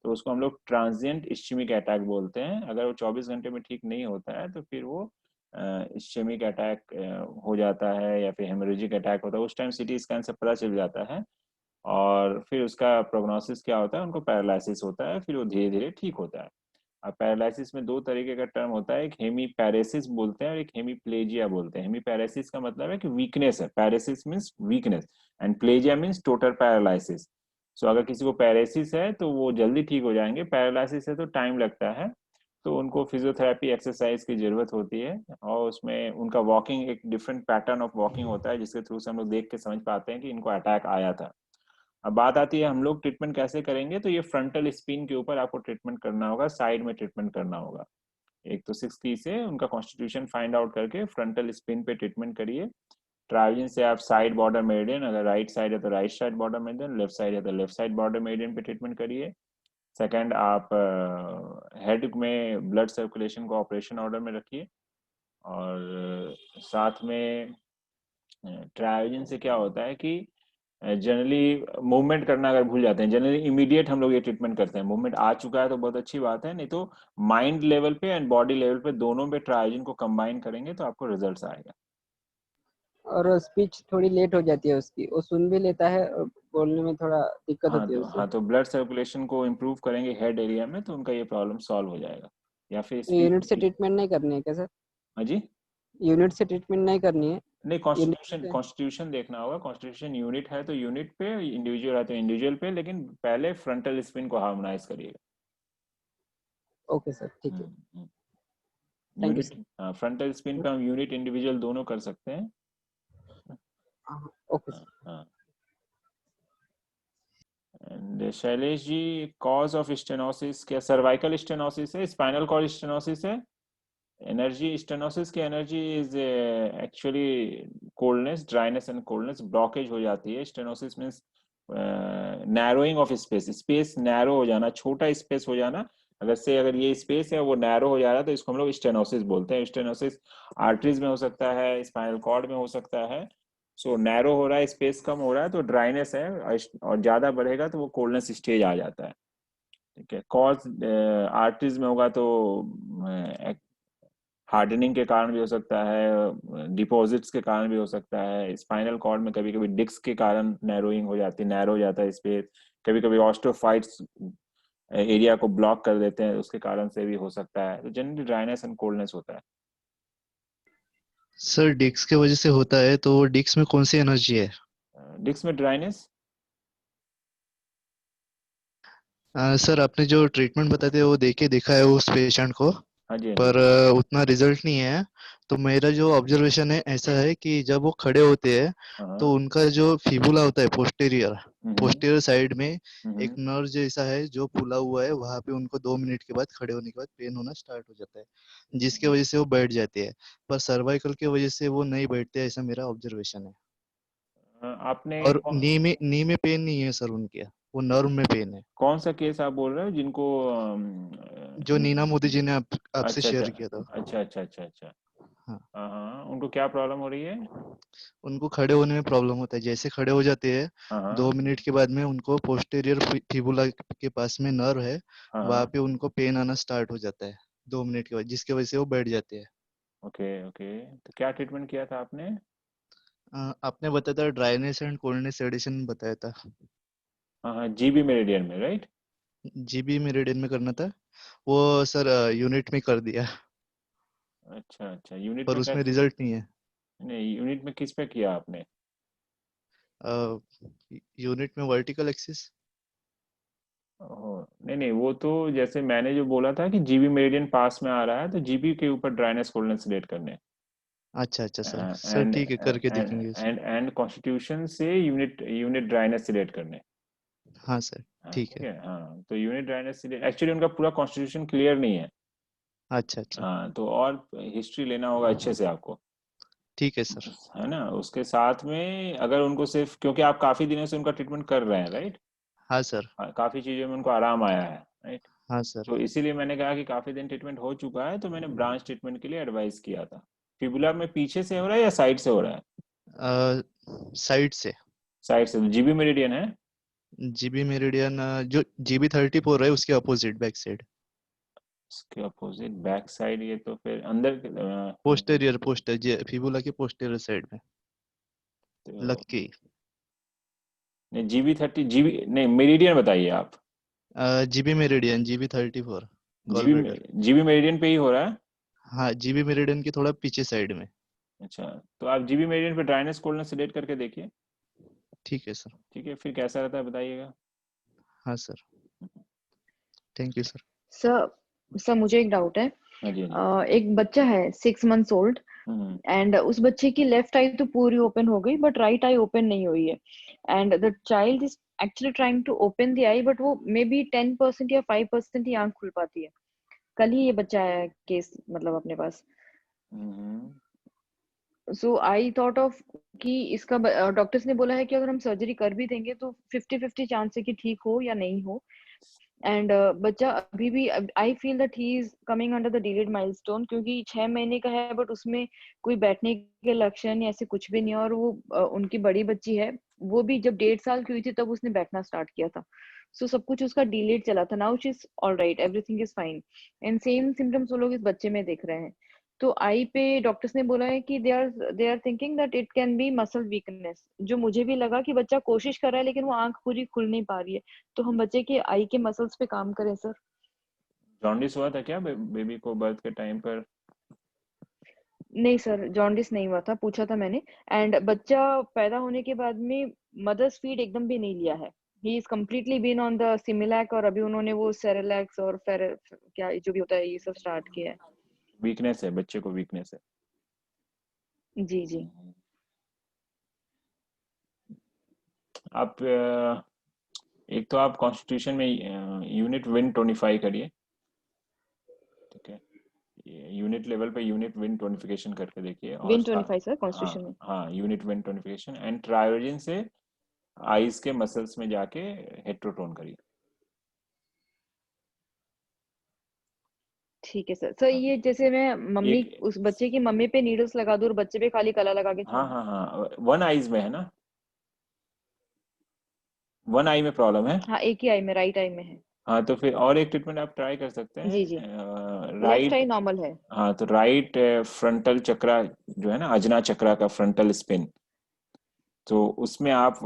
तो उसको हम लोग ट्रांजिएंट इश्चेमिक अटैक बोलते हैं। अगर वो 24 घंटे में ठीक नहीं होता है तो फिर वो इश्चेमिक अटैक हो जाता है या फिर हेमोरेजिक अटैक होता है। उस टाइम CT स्कैन से पता चल जाता है और फिर उसका प्रोग्नोसिस क्या होता है, उनको पैरालिसिस होता है, फिर वो धीरे धीरे ठीक होता है। अब पैरालिसिस में 2 तरीके का टर्म होता है, एक हेमीपैरेसिस बोलते हैं और एक हेमीप्लेजिया बोलते हैं। हेमीपैरेसिस का मतलब है कि वीकनेस है, paresis means weakness and plegia means total paralysis. So अगर किसी को पैरेसिस है तो वो जल्दी ठीक हो जाएंगे, पैरालिसिस है तो टाइम लगता है, तो उनको फिजियोथेरेपी एक्सरसाइज की जरूरत होती है और उसमें उनका वॉकिंग एक डिफरेंट पैटर्न ऑफ वॉकिंग होता है जिसके थ्रू से हम लोग देख के समझ पाते हैं कि इनको अटैक आया था। अब बात आती है हम लोग ट्रीटमेंट कैसे करेंगे, तो ये फ्रंटल स्पिन के ऊपर आपको ट्रीटमेंट करना होगा, साइड में ट्रीटमेंट करना होगा। एक तो 6 की से उनका कॉन्स्टिट्यूशन फाइंड आउट करके फ्रंटल स्पिन पे ट्रीटमेंट करिए। ट्रायोजन से आप साइड बॉर्डर मेरिडियन, अगर राइट साइड है तो right side border meridian, left side है तो लेफ्ट साइड बॉर्डर मेरिडियन पे ट्रीटमेंट करिए। सेकंड, आप हेड में ब्लड सर्कुलेशन को ऑपरेशन ऑर्डर में रखिए। और साथ में ट्रायोजन से क्या होता है कि जनरली मूवमेंट करना अगर भूल जाते हैं, जनरली इमीडिएट हम लोग ये ट्रीटमेंट करते हैं। मूवमेंट आ चुका है तो बहुत अच्छी बात है, नहीं तो माइंड लेवल पे एंड बॉडी लेवल पे दोनों पे ट्रायोजन को कंबाइन करेंगे तो आपको रिजल्ट्स आएगा। और स्पीच थोड़ी लेट हो जाती है उसकी, वो सुन भी लेता है और बोलने में थोड़ा दिक्कत होती है उससे। हाँ, तो ब्लड सर्कुलेशन को इम्प्रूव करेंगे हेड एरिया में तो उनका ये प्रॉब्लम सॉल्व हो जाएगा। या फिर यूनिट से ट्रीटमेंट नहीं करनी है क्या सर? हाँ जी, यूनिट से ट्रीटमेंट नहीं करनी है? नहीं, कॉन्स्टिट्यूशन देखना होगा। कॉन्स्टिट्यूशन यूनिट है तो यूनिट पे, इंडिविजुअल है तो इंडिविजुअल पे, लेकिन पहले फ्रंटल स्पिन को हार्मोनाइज करिएगा। ओके सर, ठीक है। यूनिट, हाँ, फ्रंटल स्पिन पे हम यूनिट इंडिविजुअल दोनों कर सकते हैं। Okay sir. हाँ। And Shailesh ji, cause of stenosis क्या सर्वाइकल स्टेनोसिस है, स्पाइनल कॉर्ड स्टेनोसिस है? एनर्जी स्टेनोसिस की energy is actually coldness, dryness and coldness, blockage हो जाती है। Stenosis means narrowing of space, space narrow हो जाना, छोटा स्पेस हो जाना। अगर ये स्पेस है वो नैरो हो जा रहा है तो इसको हम लोग स्टेनोसिस बोलते हैं। स्टेनोसिस आर्टरीज में हो सकता है, स्पाइनल कॉर्ड में हो सकता है। सो नैरो हो रहा है, स्पेस कम हो रहा है तो ड्राइनेस है, और ज्यादा बढ़ेगा तो वो कोल्डनेस स्टेज आ जाता है। ठीक है, कॉज आर्टरीज में होगा तो हार्डनिंग के कारण भी हो सकता है, डिपॉजिट्स के कारण भी हो सकता है। स्पाइनल कॉर्ड में कभी कभी डिस्क के कारण नैरोइंग हो जाती है, नैरो हो जाता है स्पेस। कभी कभी ऑस्टियोफाइट्स एरिया को ब्लॉक कर देते हैं, उसके कारण से भी हो सकता है। तो जनरली ड्राइनेस एंड कोल्डनेस होता है। सर डिस्क की वजह से होता है तो वो डिस्क में कौन सी एनर्जी है? डिस्क में ड्राइनेस? सर आपने जो ट्रीटमेंट बताते हैं वो देखा है उस पेशेंट को, हाँ जी, पर उतना रिजल्ट नहीं है। तो मेरा जो ऑब्जर्वेशन है ऐसा है कि जब वो खड़े होते हैं तो उनका जो फिबुला होता है पोस्टीरियर साइड में एक नर्व जैसा है जो फूला हुआ है, वहां पे उनको 2 मिनट के बाद खड़े होने के बाद पेन होना स्टार्ट हो जाता है, जिसकी वजह से वो बैठ जाते हैं। पर सर्वाइकल की वजह से वो नहीं बैठते, ऐसा मेरा ऑब्जर्वेशन है। आपने और नी में पेन नहीं है सर उनके, वो नर्व में पेन है। कौन सा केस आप बोल रहे हो जिनको जो नीना मोदी जी ने आपसे अच्छा शेयर किया था? अच्छा। हाँ। हाँ, उनको क्या प्रॉब्लम हो रही है? उनको खड़े होने में प्रॉब्लम होता है, जैसे खड़े हो जाते हैं 2 मिनट के बाद में उनको पोस्टीरियर फिबुला के पास में नर्व है, वहां पे उनको पेन आना स्टार्ट हो जाता है 2 मिनट के बाद, जिसकी वजह से वो बैठ जाते हैं। ओके, तो क्या ट्रीटमेंट किया था आपने? आपने बताया था ड्राइनेस एंड कोल्डनेस सेडेशन बताया था। हाँ, जीबी मेरिडियन में, राइट? जीबी मेरिडियन में करना था वो सर, यूनिट में कर दिया। अच्छा, यूनिट पर में उसमें रिजल्ट नहीं है। नहीं, यूनिट में किस पे किया आपने? यूनिट में वर्टिकल एक्सिस। नहीं, वो तो जैसे मैंने जो बोला था कि जीबी मेरिडियन पास में आ रहा है, तो जीबी के ऊपर ड्राइनेस कोल्डनेस रिलेट करने। अच्छा सर एंड ठीक है, करके देखेंगे सर। एंड कॉन्स्टिट्यूशन से यूनिट ड्राइनेस रिलेट करने। हाँ सर, ठीक है। हाँ, तो यूनिट ड्राइनेस एक्चुअली उनका पूरा कॉन्स्टिट्यूशन क्लियर नहीं है। अच्छा। हाँ, तो और हिस्ट्री लेना होगा अच्छे से आपको। ठीक है सर। है ना, उसके साथ में अगर उनको सिर्फ, क्योंकि आप काफी दिनों से उनका ट्रीटमेंट कर रहे हैं, राइट? हाँ सर। काफी चीजों में उनको आराम आया है, राइट? हाँ सर। तो इसीलिए मैंने कहा कि काफी दिन ट्रीटमेंट हो चुका है, तो मैंने ब्रांच ट्रीटमेंट के लिए एडवाइस किया था। फिबुला में पीछे से हो रहा है या साइड से हो रहा है? साइड से। साइड से। जीबी मेरिडियन है? जीबी मेरिडियन जो जीबी 34 है उसके अपोजिट बैक साइड। उसके अपोजिट बैक साइड, ये तो फिर अंदर पोस्टेरियर फिबुला के पोस्टेरियर साइड में लग के। नहीं, जीबी 30, जीबी नहीं, मेरिडियन बताइए आप। GB meridian GB 34 GB meridian पे ही हो रहा है? हाँ, जीबी मेरिडियन के थोड़ा पीछे साइड में। अच्छा, तो आप जीबी मेरिडियन पे ड्राइनेस कोल्डनेस सिलेक्ट करके देखिए। ठीक है सर। ठीक है, फिर कैसा रहता है बताइएगा। हाँ sir, thank you sir. Sir मुझे एक डाउट है। हाँ जी। एक बच्चा है 6 मंथ्स ओल्ड, एंड उस बच्चे की लेफ्ट आई तो पूरी ओपन हो गई, बट राइट आई ओपन नहीं हुई है, and the child is actually trying to open the eye, but वो मे बी 10% या 5% ही आंख खुल पाती है। कल ही ये बच्चा आया केस, मतलब अपने पास। सो आई थॉट ऑफ कि इसका डॉक्टर्स ने बोला है कि अगर हम सर्जरी कर भी देंगे तो 50-50 चांस है कि ठीक हो या नहीं हो। एंड बच्चा अभी भी, I feel that he is coming under the delayed milestone, क्योंकि 6 महीने का है, बट उसमें कोई बैठने के लक्षण या ऐसे कुछ भी नहीं है। और वो उनकी बड़ी बच्ची है, वो भी जब 1.5 साल की हुई थी तब उसने बैठना स्टार्ट किया था। सो सब कुछ उसका डिलेड चला था। Now she is all right, everything is fine, and same symptoms वो लोग इस बच्चे में देख रहे हैं। तो आई पे डॉक्टर्स ने बोला है कि they are thinking that it can be muscle weakness, जो मुझे भी लगा कि बच्चा कोशिश कर रहा है लेकिन वो आंख पूरी खुल नहीं पा रही है। तो हम बच्चे के आई के मसल्स पे काम करें सर। जॉन्डिस हुआ था क्या बेबी को बर्थ के टाइम पर? नहीं सर, जॉन्डिस नहीं हुआ था, पूछा था मैंने। एंड बच्चा पैदा होने के बाद में मदर्स फीड एकदम भी नहीं लिया है। He is completely been on the Similac, और अभी उन्होंने वो सेरेलैक्स और क्या जो भी होता है ये सब स्टार्ट किया है। वीकनेस है, बच्चे को वीकनेस है। जी जी। आप एक तो आप कॉन्स्टिट्यूशन में यूनिट विन 25 करिए, ठीक है? यूनिट लेवल पे यूनिट विन टोनिफिकेशन करके देखिए। विन 25 सर कॉन्स्टिट्यूशन में। हाँ, यूनिट विन टोनिफिकेशन एंड ट्रायोजिन से आईज के मसल्स में जाके हेट्रोटोन करिए। ठीक है सर। ये जैसे मैं मम्मी उस बच्चे की मम्मी पे नीडल्स लगा दूं और बच्चे पे खाली कला लगा के छोड़। हाँ, वन आईज में है ना? वन आई में प्रॉब्लम है? हाँ, एक ही आई में, राइट आई में है। हाँ, तो फिर और एक ट्रीटमेंट आप ट्राई कर सकते हैं। जी जी। राइट आई नॉर्मल है। हाँ, तो राइट फ्रंटल चक्रा जो है ना, अजना चक्रा का फ्रंटल स्पिन, तो उसमें आप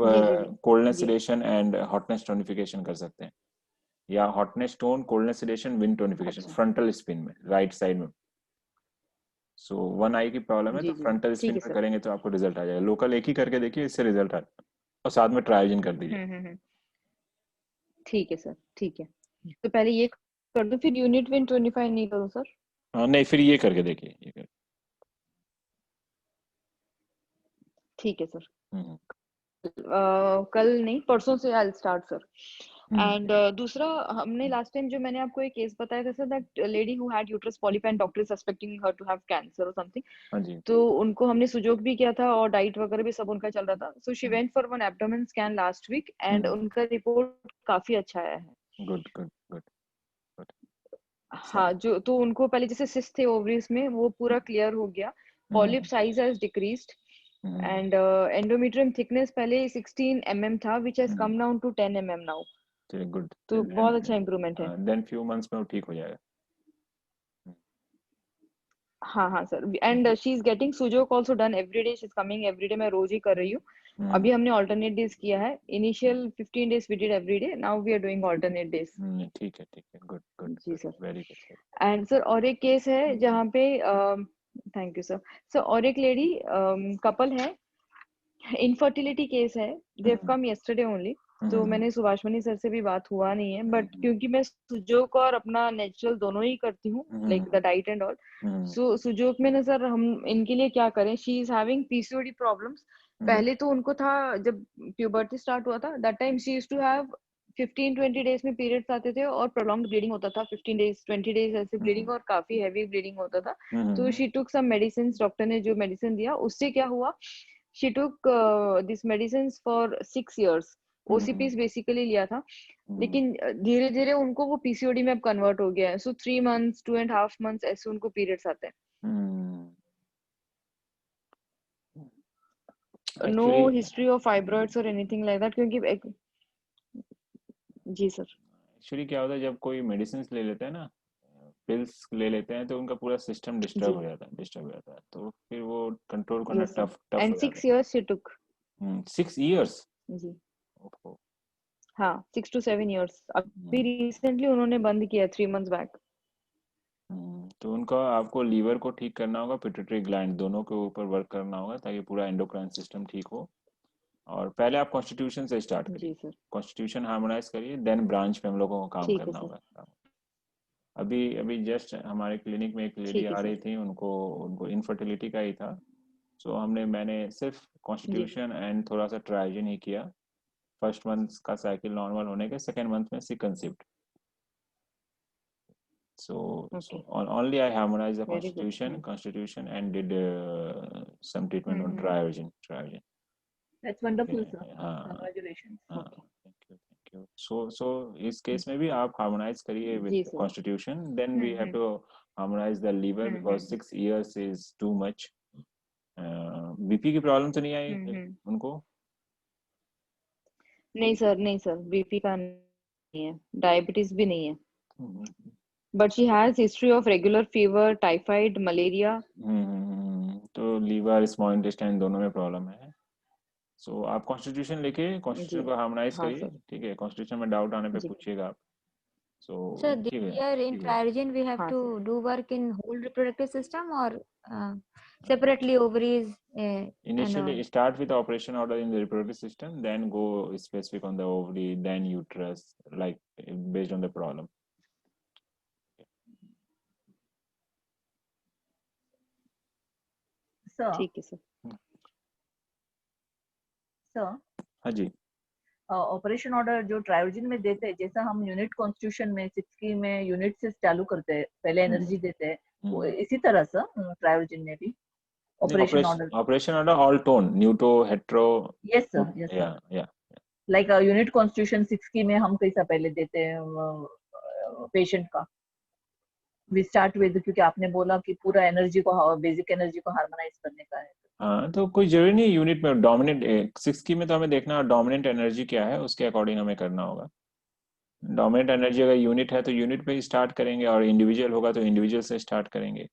coldness sedation and hotness tonification कर सकते हैं, या hotness tone coldness sedation wind tonification frontal spin में, राइट साइड में। सो वन आई की प्रॉब्लम है तो फ्रंटल स्पिन में करेंगे तो आपको रिजल्ट आ जाएगा। लोकल एक ही करके देखिए, इससे रिजल्ट आ जाएगा, और साथ में ट्रायोजिन कर दीजिए। ठीक है सर, ठीक है। तो पहले ये कर दूं, फिर यूनिट विन 25 नहीं करूं सर? हाँ नहीं, फिर ये करके देखिए, ये कर। ठीक है सर। कल नहीं, परसों से I will start sir. And दूसरा, हमने लास्ट टाइम जो मैंने आपको एक केस बताया था sir, that lady who had uterus polyp and doctor suspecting her to have cancer और समथिंग, तो उनको हमने सुजोग भी किया था और डाइट वगैरह भी सब उनका चल रहा था। So she went for one abdomen scan last week, and उनका रिपोर्ट काफी अच्छा आया है। Good good good. हाँ, जो तो उनको पहले जैसे सिस्ट थे ओवरीज में, वो पूरा क्लियर हो गया, polyp size has decreased, and endometrium thickness पहले 16 mm था, which has come down to 10 mm now. Good, तो बहुत अच्छा इंप्रूवमेंट है। देन फ्यू मंथ्स में वो ठीक हो जाएगा। हाँ sir, and she is getting Sujok also done every day, she is coming every day, मैं रोज ही कर रही हूँ। अभी हमने अल्टरनेट डेज किया है, initial 15 days we did every day, now we are doing alternate days. ठीक है, गुड गुड, जी sir. Very good. And sir और एक केस है जहाँ पे थैंक यू सर। सर और एक लेडी कपल है, इनफर्टिलिटी केस है, they have come yesterday only. तो मैंने सुभाषमणि सर से भी बात हुआ नहीं है, बट क्योंकि मैं सुजोक और अपना नेचुरल दोनों ही करती हूँ, like the diet and all, so Sujok में ना सर हम इनके लिए क्या करें? She is having PCOD problems. पहले तो उनको था जब प्यूबर्टी स्टार्ट हुआ था, that time she used to have 15-20 days में पीरियड्स आते थे और प्रोलॉन्ग्ड ब्लीडिंग होता था, 15 डेज 20 डेज ऐसे ब्लीडिंग, और काफी हैवी ब्लीडिंग होता था। तो she took some medicine, doctor ने जो मेडिसिन दिया उससे क्या हुआ, she took this medicines for 6 years, OCPs basically लिया था, लेकिन धीरे धीरे उनको वो पीसीओडी में अब कन्वर्ट हो गया है। सो 3 months 2.5 months ऐसे उनको पीरियड्स आते हैं। नो हिस्ट्री ऑफ फाइब्रॉइड्स और एनीथिंग लाइक दैट, क्योंकि जी सर एक्चुअली क्या होता है जब कोई मेडिसिन ले लेते हैं ना, पिल्स ले लेते हैं, तो उनका पूरा सिस्टम डिस्टर्ब हो जाता है, तो फिर वो कंट्रोल करना टफ एंड हो 6 years she took। 6 years जी हाँ 6 to 7 years। अभी रिसेंटली उन्होंने बंद किया 3 months बैक। तो उनका आपको लीवर को ठीक करना होगा, पिट्यूटरी ग्लैंड दोनों के ऊपर वर्क करना होगा ताकि पूरा एंडोक्राइन सिस्टम ठीक हो। और पहले आप कॉन्स्टिट्यूशन से स्टार्ट करिए, कॉन्स्टिट्यूशन हार्मोनाइज करिए, देन ब्रांच पे हम लोगों को काम करना होगा। अभी जस्ट हमारे क्लिनिक में एक लेडी आ रही थी, उनको इनफर्टिलिटी का ही था। सो मैंने सिर्फ कॉन्स्टिट्यूशन एंड थोड़ा सा ट्राइजिन ही किया। फर्स्ट मंथ का साइकिल नॉर्मल होने के सेकेंड मंथ में सी conceived. So only I harmonized the constitution and did some treatment on triogen. That's wonderful, sir. Congratulations. Thank you. So इस केस में भी आप harmonize करिए with constitution. Then we have to harmonize the liver because 6 years is too much. BP की problem तो नहीं आई उनको? नहीं सर बीपी का नहीं है, डायबिटीज भी नहीं है, but she has history of regular fever, typhoid, malaria. तो लीवर, स्मॉल इंटेस्टाइन दोनों में प्रॉब्लम है। सो आप कॉन्स्टिट्यूशन लेके कॉन्स्टिट्यूशन को हार्मोनाइज करिए, ठीक है? कॉन्स्टिट्यूशन में डाउट आने पे पूछिएगा आप। So here in Triogen we have to do work in whole reproductive system or separately ovaries. Initially start with the operation order in the reproductive system, then go specific on the ovary, then uterus, like based on the problem. ठीक है sir. हाँ जी। Operation order जो ट्रायोजिन में देते हैं, जैसा हम unit constitution में 6 में यूनिट से चालू करते हैं, पहले एनर्जी देते हैं, वो इसी तरह से ट्रायोजिन में भी operation order all tone, neutro, hetero. Yes sir, या लाइक यूनिट कॉन्स्टिट्यूशन 6 में हम कैसा पहले देते हैं पेशेंट का, वी स्टार्ट विद, क्योंकि आपने बोला कि पूरा एनर्जी को, बेसिक एनर्जी को हार्मोनाइज करने का है। हाँ, तो कोई जरूरी नहीं यूनिट में डोमिनेंट 6 की में तो हमें देखना डोमिनेंट एनर्जी क्या है, उसके अकॉर्डिंग हमें करना होगा। डोमिनेंट एनर्जी अगर यूनिट है तो यूनिट पे ही स्टार्ट करेंगे, और इंडिविजुअल होगा तो इंडिविजुअल से स्टार्ट करेंगे।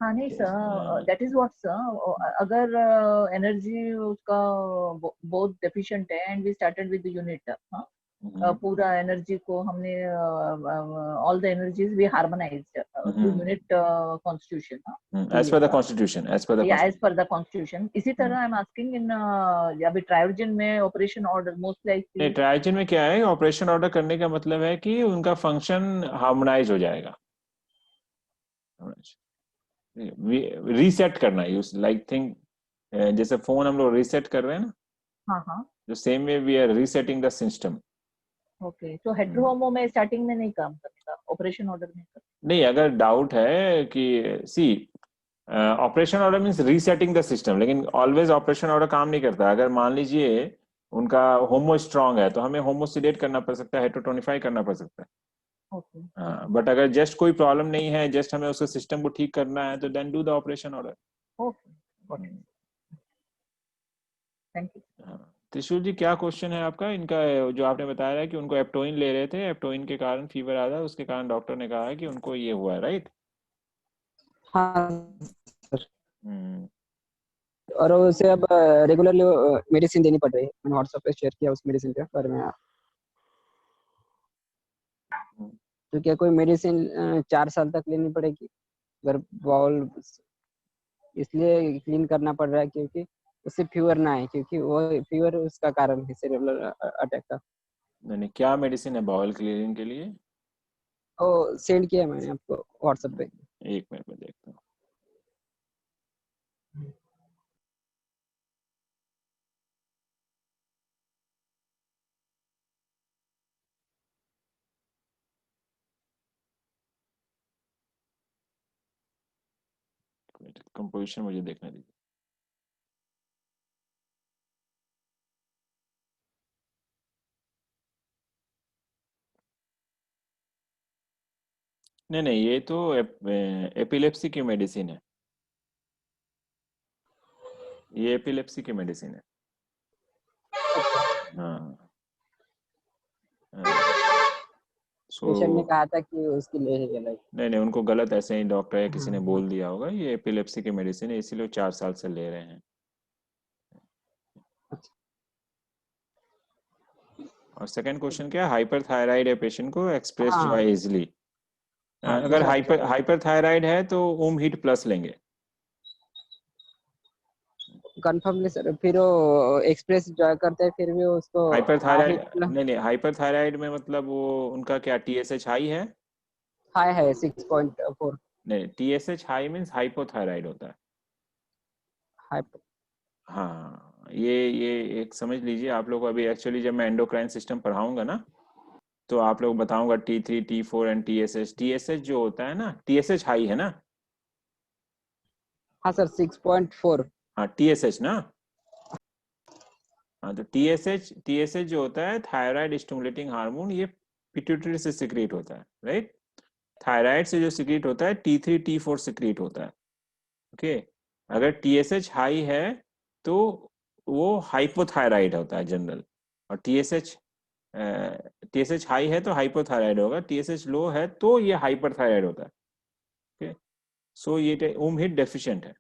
हाँ नहीं sir, that is what sir, अगर एनर्जी उसका बहुत डेफिशिएंट है and we started with the unit, पूरा एनर्जी को हमने all the energies we harmonized through unit constitution as per the constitution. इसी तरह आई एम आस्किंग इन अभी ट्रायोजन में operation order most likely. Triogen में क्या है, ऑपरेशन ऑर्डर करने का मतलब है कि उनका फंक्शन हार्मोनाइज हो जाएगा, रीसेट करना, यूज लाइक थिंक जैसे फोन हम लोग रीसेट कर रहे हैं ना, हाँ, जो same way we are resetting the system. Okay, तो हेटेरोहोमो में स्टार्टिंग में नहीं काम करेगा, ऑपरेशन ऑर्डर में नहीं, अगर डाउट है कि see operation order means resetting the system, लेकिन ऑलवेज ऑपरेशन ऑर्डर काम नहीं करता। अगर मान लीजिए उनका होमो स्ट्रांग है तो हमें होमोसिडेट करना पड़ सकता है, हेटेरोटोनिफाई करना पड़ सकता है। बट अगर जस्ट कोई प्रॉब्लम नहीं है, जस्ट हमें उसके सिस्टम को ठीक करना है, तो then do the operation order. Thank you. Trishul ji, क्या क्वेश्चन है आपका? इनका जो आपने बताया है कि उनको एप्टोइन ले रहे थे, एप्टोइन के कारण फीवर आ रहा है, उसके कारण डॉक्टर ने कहा है कि उनको ये हुआ है, राइट? हाँ सर। और उसे अब रेगुलरली मेडिसिन देनी पड़ रही है, मैंने व्हाट्सएप पे शेयर किया उस मेडिसिन के बारे में। तो क्या कोई मेडिसिन 4 साल तक लेनी पड़ेगी अगर बाउल? इसलिए क्लीन करना पड़ रहा है, क्योंकि उससे फीवर ना है, क्योंकि वो फीवर उसका कारण है सेरेब्रल अटैक का। नहीं, क्या मेडिसिन है बाउल क्लीनिंग के लिए? ओ सेंड किया मैंने आपको व्हाट्सएप पे। एक मिनट में देखता हूँ। कंपोजिशन मुझे देखने दीजिए। नहीं, ये तो एपिलेप्सी की मेडिसिन है, ये एपिलेप्सी की मेडिसिन है। हाँ, पेशेंट ने कहा था कि उसके लिए है अलग। नहीं, उनको गलत ऐसे ही डॉक्टर या किसी ने बोल दिया होगा। ये एपिलेप्सी की मेडिसिन है, इसीलिए 4 साल से ले रहे हैं। और सेकंड क्वेश्चन क्या है? हाइपरथायराइड है पेशेंट को, एक्सप्रेस जॉय इजली। अगर हाइपरथायराइड है तो ओम हीट प्लस लेंगे। कंफर्मली सर, फिर वो एक्सप्रेस जॉय करते हैं, फिर भी उसको हाइपरथायराइड नहीं, हाइपरथायराइड में मतलब वो उनका क्या टीएसएच हाई है? हाई है 6.4। नहीं, टीएसएच हाई मींस हाइपोथायराइड होता है। हाँ, ये एक समझ लीजिए आप लोग। अभी एक्चुअली जब मैं एंडोक्राइन सिस्टम पढ़ाऊंगा ना, तो आप लोग बताऊंगा T3, T4 and TSH. TSH जो होता है ना, टीएसएच हाई है ना? हाँ सर 6.4। हाँ, टीएसएच ना। हाँ, तो टीएसएच जो होता है थायराइड स्टिमुलेटिंग हार्मोन, ये पिट्यूटरी से सिक्रीट होता है, राइट? थायराइड से जो सिक्रीट होता है T3, T4 सिक्रीट होता है। ओके, अगर टीएसएच हाई है तो वो हाइपोथायराइड होता है जनरल, और टीएसएच हाई है तो हाइपोथायराइड होगा, टीएसएच लो है तो ये हाइपरथायराइड होता है। ओके, सो ये ओम हिट डेफिशिएंट है।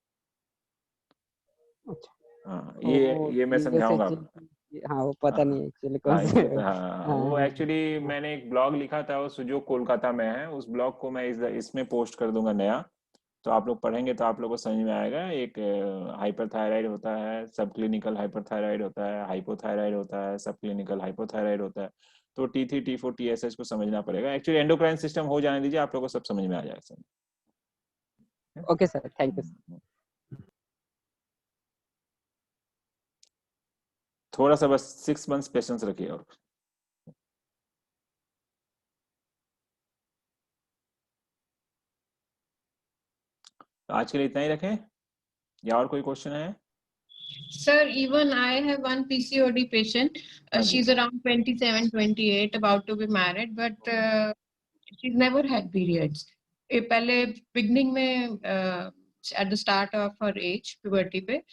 हाँ, ये मैं समझाऊंगा। हाँ, वो पता नहीं एक्चुअली कौन हाँ, से। वो एक्चुअली मैंने एक ब्लॉग लिखा था उस जो कोलकाता में है, उस ब्लॉग को मैं इसमें पोस्ट कर दूंगा नया, तो आप लोग पढ़ेंगे तो आप लोग को समझ में आएगा। एक हाइपरथायराइड होता है, सब क्लिनिकल हाइपरथायराइड होता है, हाइपोथायराइड होता है, सब क्लिनिकल हाइपोथायराइड होता है। तो T3, T4, TSH को समझना पड़ेगा। एक्चुअली एंडोक्राइन सिस्टम हो जाने दीजिए, आप लोग को सब समझ में आ जाएगा। Okay sir, thank you. थोड़ा सा बस 6 months पेशेंस रखिए। और आज के लिए इतना ही रखें या और कोई क्वेश्चन है? Sir, even I have one PCOD patient. She's around 27, 28, about to be married, but she's never had periods. पहले beginning में at the start of her age, puberty पे,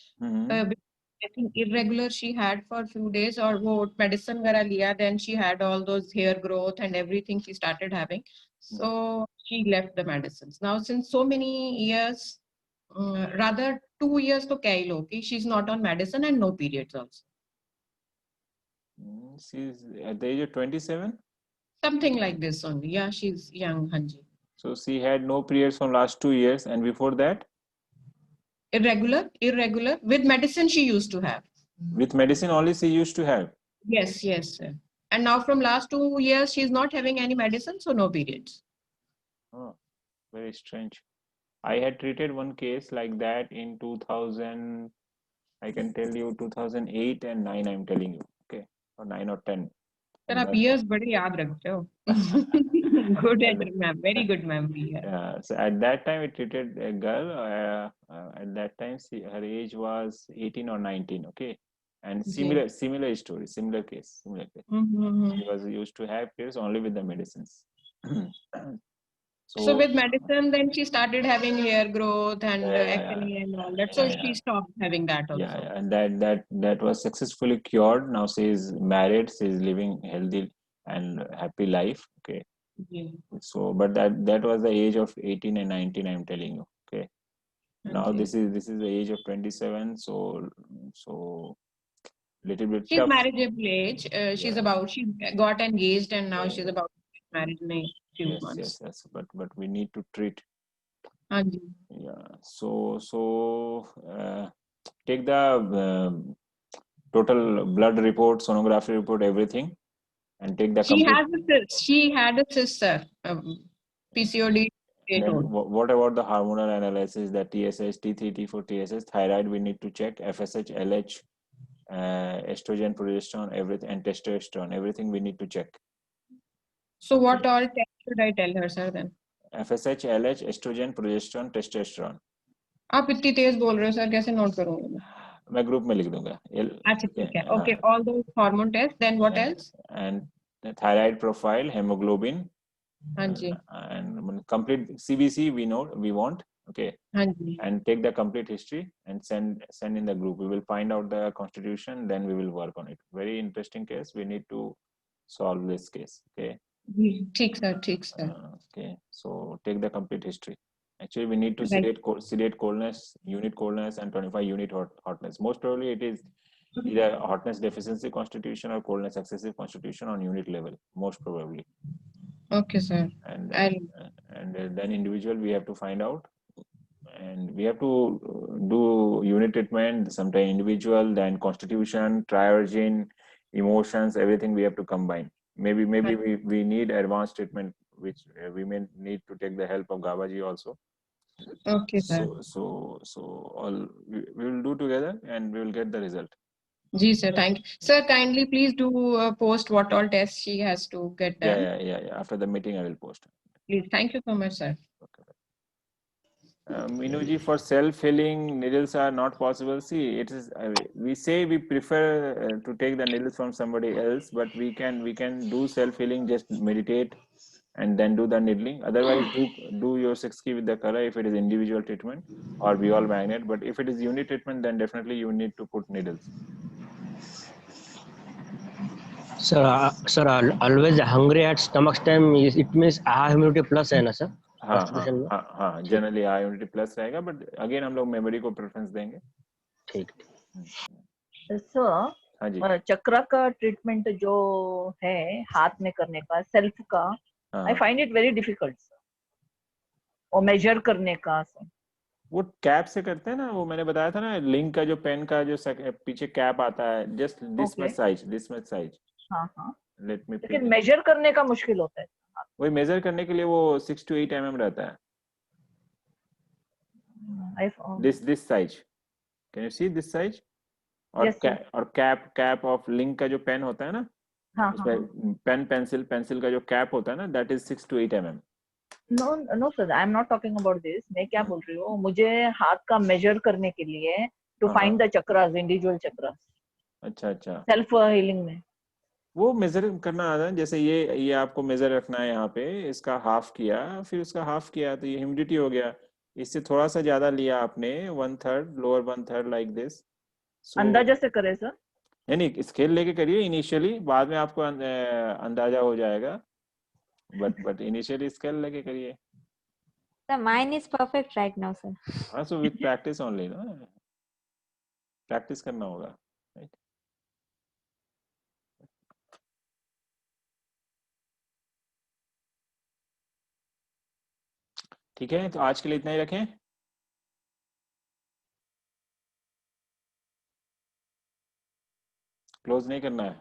I think irregular she had for a few days, और वो medicine वगैरह लिया, then she had all those hair growth and everything she started having. So she left the medicines. Now since so many years, rather 2 years तो क्या ही लो कि she's not on medicine and no periods also. She's at the age of 27? Something like this only. Yeah, she's young, Hanji. So she had no periods from last 2 years, and before that? Irregular. With medicine she used to have. With medicine only she used to have? Yes, sir. And now from last 2 years she's not having any medicine, so no periods. Oh, very strange. I had treated one case like that in 2000, I can tell you 2008 and 9, I'm telling you, okay, or 9 or 10. Sir, आप years बड़े याद रखते हो. Good at very good memory. Yeah. So at that time, we treated a girl. At that time, her age was 18 or 19. Okay, and similar story, similar case. She was used to have periods only with the medicines. So with medicine, then she started having hair growth and acne and all that. So she stopped having that also. Yeah, and that was successfully cured. Now she is married. She is living healthy and happy life. Okay. So, but that was the age of 18 and 19. I'm telling you. Okay. Now this is the age of 27. So little bit. She's marriageable age. She got engaged and now she's about to get married in a few months. Yes. But we need to treat. हाँ जी. Yeah. So take the total blood report, sonography report, everything, and take the She complete. had a sister, PCOD. Then what about the hormonal analysis, the TSH, T3, T4, TSH, thyroid we need to check, FSH, LH, estrogen, progesterone, everything, and testosterone, everything we need to check. So what all tests should I tell her, sir, then? FSH, LH, estrogen, progesterone, testosterone. आप इतनी तेज बोल रहे हो sir, कैसे note करूंगा मैं? मैं group में लिख दूंगा. अच्छा ठीक है. Okay, all those hormone tests. Then what else? And the thyroid profile, hemoglobin. हाँ जी. And complete CBC we know we want. Okay. हाँ जी. And take the complete history and send in the group. We will find out the constitution, then we will work on it. Very interesting case. We need to solve this case. Okay. ठीक sir, ठीक sir. Okay. So take the complete history. Actually, we need to sedate coldness, unit coldness, and 25 unit hotness. Most probably, it is either hotness deficiency constitution or coldness excessive constitution on unit level. Most probably. Okay, sir. And then individual we have to find out, and we have to do unit treatment. Sometimes individual, then constitution, triogen, emotions, everything we have to combine. Maybe we need advanced treatment, which we may need to take the help of GABA-G also. Okay, sir. So all we will do together, and we will get the result. Ji sir, thank you. Sir, kindly please do post what all tests she has to get done. Yeah. After the meeting, I will post. Please, thank you so much, sir. Okay. Minuji, for self-healing, needles are not possible. See, it is. We say we prefer to take the needles from somebody else, but we can do self-healing. Just meditate and then do the needling. Otherwise, do your 6 key with the color if it is individual treatment, or Biol magnet. But if it is unit treatment, then definitely you need to put needles. Sir, always hungry at stomach time. It means high immunity plus है ना sir? हाँ, generally high immunity plus रहेगा, but again हम लोग memory को preference देंगे. ठीक. Sir, हाँ जी. चक्रा का ट्रीटमेंट जो है हाथ में करने का, सेल्फ का, I find it very difficult. और मेजर करने का. वो कैप से करते हैं ना, वो मैंने बताया था ना, लिंक का जो पेन का जो पीछे कैप आता है, just this much size. हाँ. लेकिन मेजर करने का मुश्किल होता है. वही मेजर करने के लिए वो 6 to 8 mm रहता है. This size. Can you see this size? और कैप ऑफ लिंक का जो पेन होता है ना, पेन पेंसिल का जो कैप होता है ना, that is 6 to 8 mm. No sir, I am not talking about this. मैं क्या बोल रही हूँ, मुझे हाथ का मेजर करने के लिए to find the chakras, individual chakras. अच्छा. सेल्फ हीलिंग में वो मेजर करना आता है. जैसे ये आपको मेजर रखना है यहाँ पे, इसका हाफ किया, फिर उसका हाफ किया, तो ये ह्यूमिडिटी हो गया. इससे थोड़ा सा ज्यादा लिया आपने, 1/3, लोअर 1/3 लाइक दिस. अंदाजा से करे सर? नहीं, स्केल लेके करिए इनिशियली, बाद में आपको अंदाजा हो जाएगा, बट इनिशियली स्केल लेके करिए. The mine is perfect right now, sir. हाँ, so with practice only, ना, प्रैक्टिस करना होगा. ठीक है, तो आज के लिए इतना ही रखें. क्लोज नहीं करना है.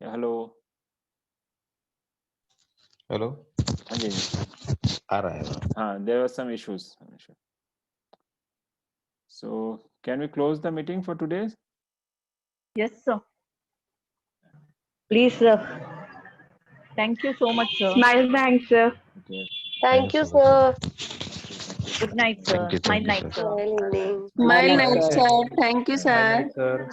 हेलो. हाँ जी. आ रहा है. हाँ, there were some issues. So can we close the meeting for today? Yes sir. Please sir. Thank you so much sir. Smile thanks sir. Okay. Thank you sir. Good night sir. Thank you, Smile night sir. Smile evening. Smile night, sir. Thank you, sir. Sir.